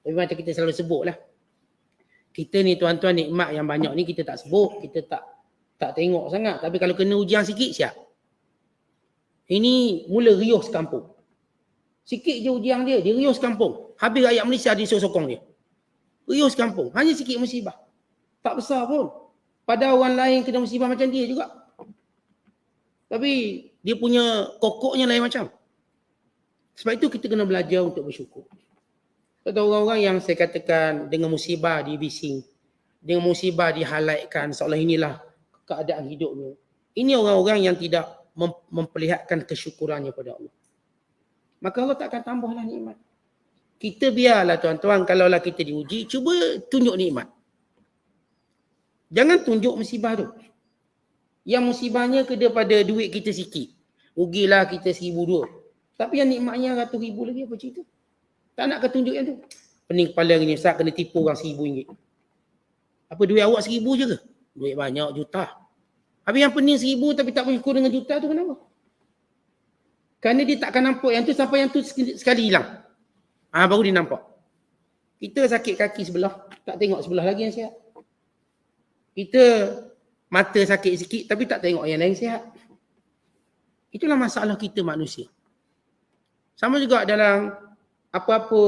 Tapi macam kita selalu sebut lah. Kita ni tuan-tuan, nikmat yang banyak ni kita tak sebut. Kita tak tengok sangat. Tapi kalau kena ujian sikit, siap. Ini mula riuh sekampung. Sikit je ujian dia riuh sekampung. Habis rakyat Malaysia dia sokong dia. Riuh sekampung. Hanya sikit musibah. Tak besar pun. Pada orang lain kena musibah macam dia juga. Tapi dia punya kokoknya lain macam. Sebab itu kita kena belajar untuk bersyukur. Kata orang-orang yang saya katakan dengan musibah dibising, dengan musibah dihighlightkan seolah inilah keadaan hidupnya. Ini orang-orang yang tidak memperlihatkan kesyukurannya pada Allah. Maka Allah tak akan tambahlah nikmat. Kita biarlah tuan-tuan, kalaulah kita diuji, cuba tunjuk nikmat. Jangan tunjuk musibah tu. Yang musibahnya kepada duit kita sikit. Rugilah kita 1,200. Tapi yang nikmatnya ratus ribu lagi, apa cerita? Tak nak ke tunjuk yang tu? Pening kepala ni, Ustaz kena tipu orang RM1,000. Apa duit awak 1,000 je ke? Duit banyak, juta. Habis yang pening 1,000 tapi tak bersyukur dengan juta tu kenapa? Kerana dia takkan nampak yang tu sampai yang tu sekali hilang. Baru dia nampak. Kita sakit kaki sebelah, tak tengok sebelah lagi yang sihat. Kita mata sakit sikit tapi tak tengok yang lain sihat. Itulah masalah kita manusia. Sama juga dalam apa-apa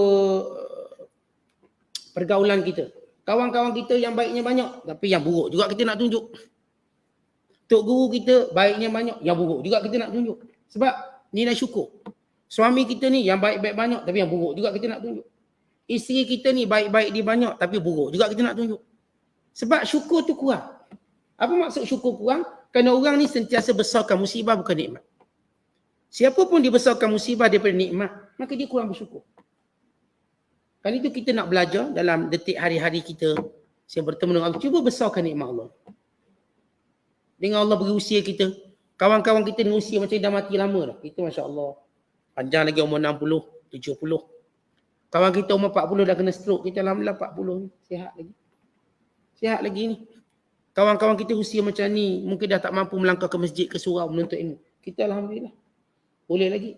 pergaulan kita. Kawan-kawan kita yang baiknya banyak, tapi yang buruk juga kita nak tunjuk. Tok guru kita baiknya banyak, yang buruk juga kita nak tunjuk. Sebab nilai syukur. Suami kita ni yang baik-baik banyak, tapi yang buruk juga kita nak tunjuk. Isteri kita ni baik-baik dia banyak, tapi buruk juga kita nak tunjuk. Sebab syukur tu kurang. Apa maksud syukur kurang? Kerana orang ni sentiasa besarkan musibah bukan nikmat. Siapa pun dibesarkan musibah daripada nikmat, maka dia kurang bersyukur. Kan itu kita nak belajar dalam detik hari-hari kita saya bertemu dengan Allah. Cuba besarkan nikmat Allah. Dengan Allah beri usia kita. Kawan-kawan kita ni usia macam dah mati lama dah. Kita Masya Allah. Panjang lagi umur 60, 70. Kawan kita umur 40 dah kena stroke. Kita Alhamdulillah 40 ni. Sihat lagi. Sihat lagi ni. Kawan-kawan kita usia macam ni. Mungkin dah tak mampu melangkah ke masjid, ke surau menuntut ilmu. Kita Alhamdulillah. Boleh lagi.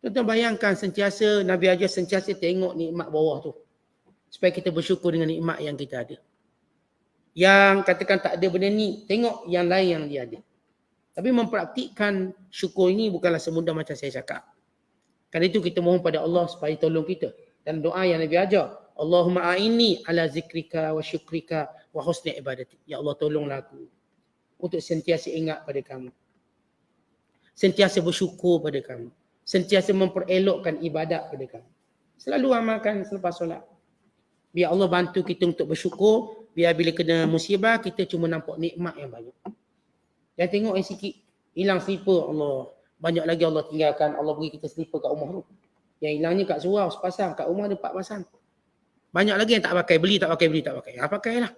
Tuan-tuan bayangkan sentiasa, Nabi ajar sentiasa tengok nikmat bawah tu. Supaya kita bersyukur dengan nikmat yang kita ada. Yang katakan tak ada benda ni, tengok yang lain yang dia ada. Tapi mempraktikkan syukur ini bukanlah semudah macam saya cakap. Kerana itu kita mohon pada Allah supaya tolong kita. Dan doa yang Nabi ajar, Allahumma a'inni ala zikrika wa syukrika wa husni ibadati. Ya Allah tolonglah aku untuk sentiasa ingat pada kamu. Sentiasa bersyukur pada kamu. Sentiasa memperelokkan ibadat pada kamu. Selalu amalkan selepas solat. Biar Allah bantu kita untuk bersyukur. Biar bila kena musibah, kita cuma nampak nikmat yang banyak. Dan tengok yang sikit. Hilang slipper Allah. Banyak lagi Allah tinggalkan. Allah beri kita slipper kat rumah tu. Yang hilangnya kat surau sepasang. Kat rumah ada 4 pasang. Banyak lagi yang tak pakai. Beli tak pakai, beli tak pakai. Ha, pakailah.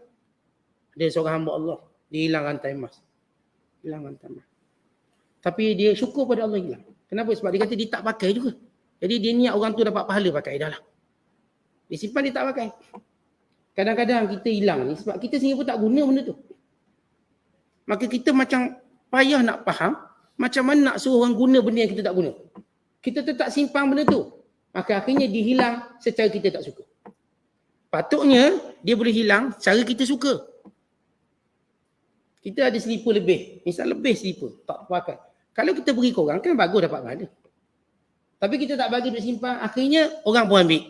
Ada seorang hamba Allah. Dia hilang rantai emas. Hilang rantai emas. Tapi dia syukur pada Allah hilang. Kenapa? Sebab dia kata dia tak pakai juga. Jadi dia niat orang tu dapat pahala pakai dah lah. Dia simpan dia tak pakai. Kadang-kadang kita hilang ni sebab kita sendiri pun tak guna benda tu. Maka kita macam payah nak faham macam mana nak suruh orang guna benda yang kita tak guna. Kita tetap simpan benda tu. Maka akhirnya dia hilang secara kita tak suka. Patutnya dia boleh hilang cara kita suka. Kita ada slipper lebih. Misal lebih slipper. Tak pakai. Kalau kita beri korang kan bagus dapat pahala. Tapi kita tak bagi duk simpan. Akhirnya orang pun ambil.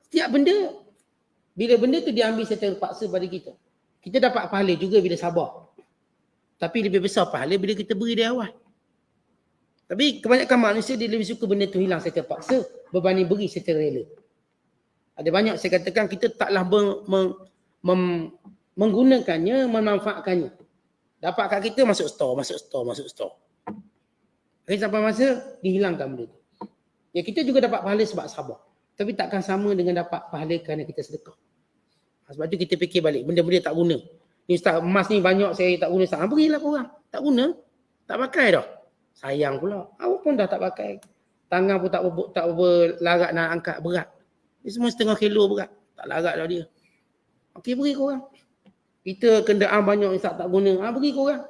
Setiap benda. Bila benda tu diambil secara paksa pada kita. Kita dapat pahala juga bila sabar. Tapi lebih besar pahala bila kita beri dari awal. Tapi kebanyakan manusia dia lebih suka benda tu hilang secara paksa berbanding beri secara rela. Ada banyak saya katakan kita taklah menggunakannya, memanfaatkannya. Dapat kat kita masuk store. Akhirnya sampai masa dihilangkan benda tu. Ya kita juga dapat pahala sebab sabar. Tapi takkan sama dengan dapat pahala kerana kita sedekah. Sebab tu kita fikir balik, benda-benda tak guna. Ni Ustaz, emas ni banyak saya tak guna. Ustaz, berilah korang. Tak guna, tak pakai dah. Sayang pula. Awak pun dah tak pakai. Tangan pun tak berlarat nak angkat berat. Ni semua setengah kilo berat. Tak larat dah dia. Okey, beri korang. Kita kenderaan banyak Ustaz tak guna. Beri korang.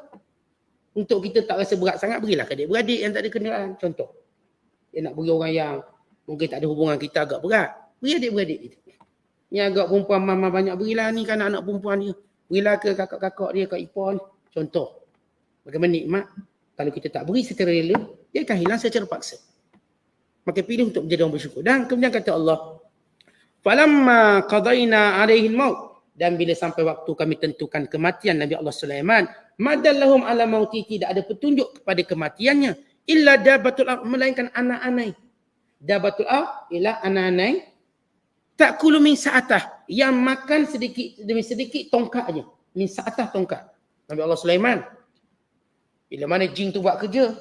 Untuk kita tak rasa berat sangat, berilah ke adik-beradik yang tak ada kenderaan. Contoh. Dia nak beri orang yang mungkin tak ada hubungan kita agak berat. Beri adik-beradik kita. Yang agak perempuan mama banyak, berilah ni kan anak perempuan dia. Berilah ke kakak-kakak dia, kak ipar ni. Contoh. Bagaimana nikmat. Kalau kita tak beri secara rela, dia akan hilang secara paksa. Maka pilih untuk menjadi orang bersyukur. Dan kemudian kata Allah, falamma qadaina alaihi al-maut, dan bila sampai waktu kami tentukan kematian Nabi Allah Sulaiman, madallahum ala mauti, tidak ada petunjuk kepada kematiannya illa dabatul ard, melainkan anak-anai. Dabatul ard ialah anak-anai takulu min sa'atah, yang makan sedikit demi sedikit tongkat aja. Min sa'atah tongkat. Nabi Allah Sulaiman, bila mana jin tu buat kerja,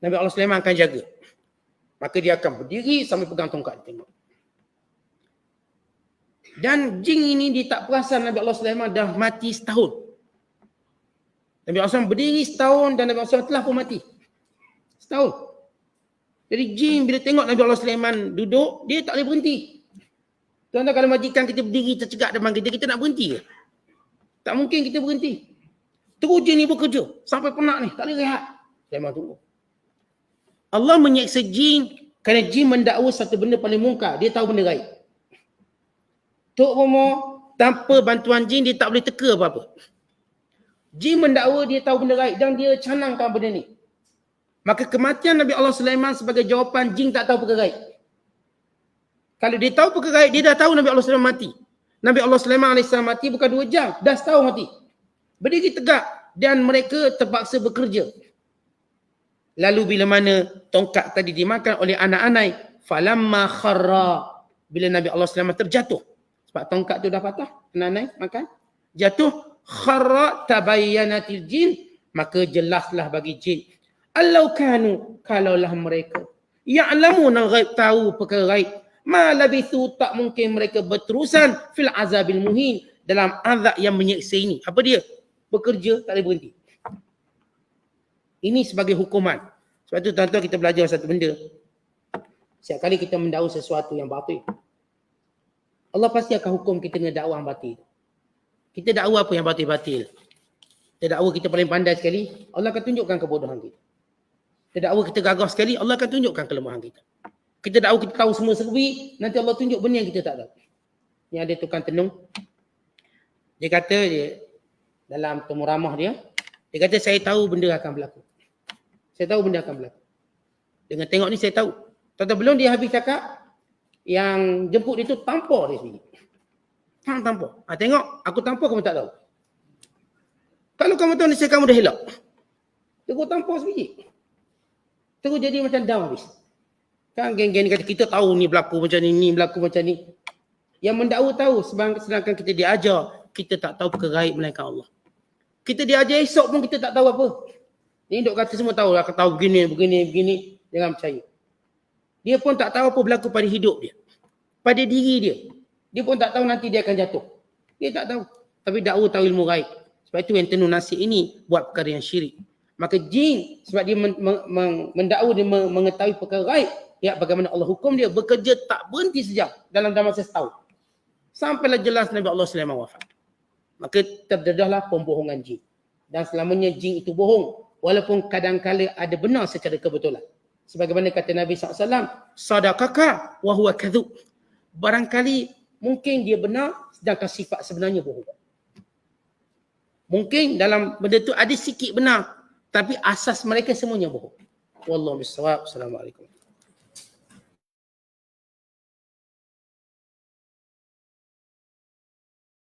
Nabi Allah Sulaiman akan jaga. Maka dia akan berdiri sambil pegang tongkat, tengok. Dan jin ini dia tak perasan Nabi Allah Sulaiman dah mati setahun. Nabi Allah Sulaiman berdiri setahun dan Nabi Allah Sulaiman telah pun mati. Setahun. Jadi jin bila tengok Nabi Allah Sulaiman duduk, dia tak boleh berhenti. Tuan-tuan, kalau majikan kita berdiri tercegak depan kita, kita nak berhenti ke? Tak mungkin kita berhenti. Terus jin ni bekerja. Sampai penat ni, tak boleh rehat. Sulaiman tunggu. Allah menyeksa jin kerana jin mendakwa satu benda paling mungkar. Dia tahu benda gaib. Tok Momo, tanpa bantuan jin, dia tak boleh teka apa-apa. Jin mendakwa dia tahu benda gaib dan dia canangkan benda ni. Maka kematian Nabi Allah Sulaiman sebagai jawapan jin tak tahu perkara gaib. Kalau dia tahu perkara gaib, dia dah tahu Nabi Allah Sulaiman mati. Nabi Allah Sulaiman AS mati bukan 2 jam, dah setahun mati. Berdiri tegak dan mereka terpaksa bekerja. Lalu bila mana tongkat tadi dimakan oleh anak-anak, falamma kharra, bila Nabi Allah Sulaiman terjatuh. Sebab tongkat tu dah patah, anak-anak makan. Jatuh, kharra tabayyanatil jin, maka jelaslah bagi jin. Allau kanu, kalaulah mereka ya'lamuna ghaib, tahu perkara ghaib, ma labithu, tak mungkin mereka berterusan fil azabil muhin, dalam azab yang menyeksa ini. Apa dia? Bekerja tak boleh berhenti. Ini sebagai hukuman. Sebab tu tuan-tuan kita belajar satu benda. Setiap kali kita mendakwa sesuatu yang batil, Allah pasti akan hukum kita dengan dakwah yang batil. Kita dakwa apa yang batil-batil. Kita dakwa kita paling pandai sekali, Allah akan tunjukkan kebodohan kita. Kita dakwa kita gagah sekali, Allah akan tunjukkan kelemahan kita. Kita dakwa kita tahu semua serbi, nanti Allah tunjuk benda yang kita tak tahu. Yang ada tukang tenung, dia kata dia dalam temu ramah dia kata saya tahu benda akan berlaku. Saya tahu benda akan berlaku. Dengan tengok ni saya tahu. Tetapi belum dia habis cakap, yang jemput dia tu tampar dia sendiri. Tampar. Tengok, aku tampar kamu tak tahu. Kalau kamu tahu niscaya kamu dah elak. Terus tampar sebiji. Terus jadi macam down habis. Kan geng-geng kata kita tahu ni berlaku macam ni berlaku macam ni. Yang mendakwa tahu, sedangkan kita diajar, kita tak tahu perkara gaib melainkan Allah. Kita diajar esok pun kita tak tahu apa. Ni dok kata semua tahu, akan tahu begini. Jangan percaya. Dia pun tak tahu apa berlaku pada hidup dia. Pada diri dia. Dia pun tak tahu nanti dia akan jatuh. Dia tak tahu. Tapi dakwa tahu ilmu gaib. Sebab itu yang tenung nasib ini buat perkara yang syirik. Maka jin sebab dia mendakwa, dia mengetahui perkara gaib, ya bagaimana Allah hukum dia, bekerja tak berhenti sejam dalam masa setahun. Sampailah jelas Nabi Allah Sulaiman wafat. Maka terdedahlah pembohongan jin. Dan selamanya jin itu bohong. Walaupun kadang-kala ada benar secara kebetulan. Sebagaimana kata Nabi SAW, sadaqaka wa huwa kadhub. Barangkali mungkin dia benar, sedangkan sifat sebenarnya bohong. Mungkin dalam benda tu ada sikit benar, tapi asas mereka semuanya bohong. Wallahu bissawab. Assalamualaikum.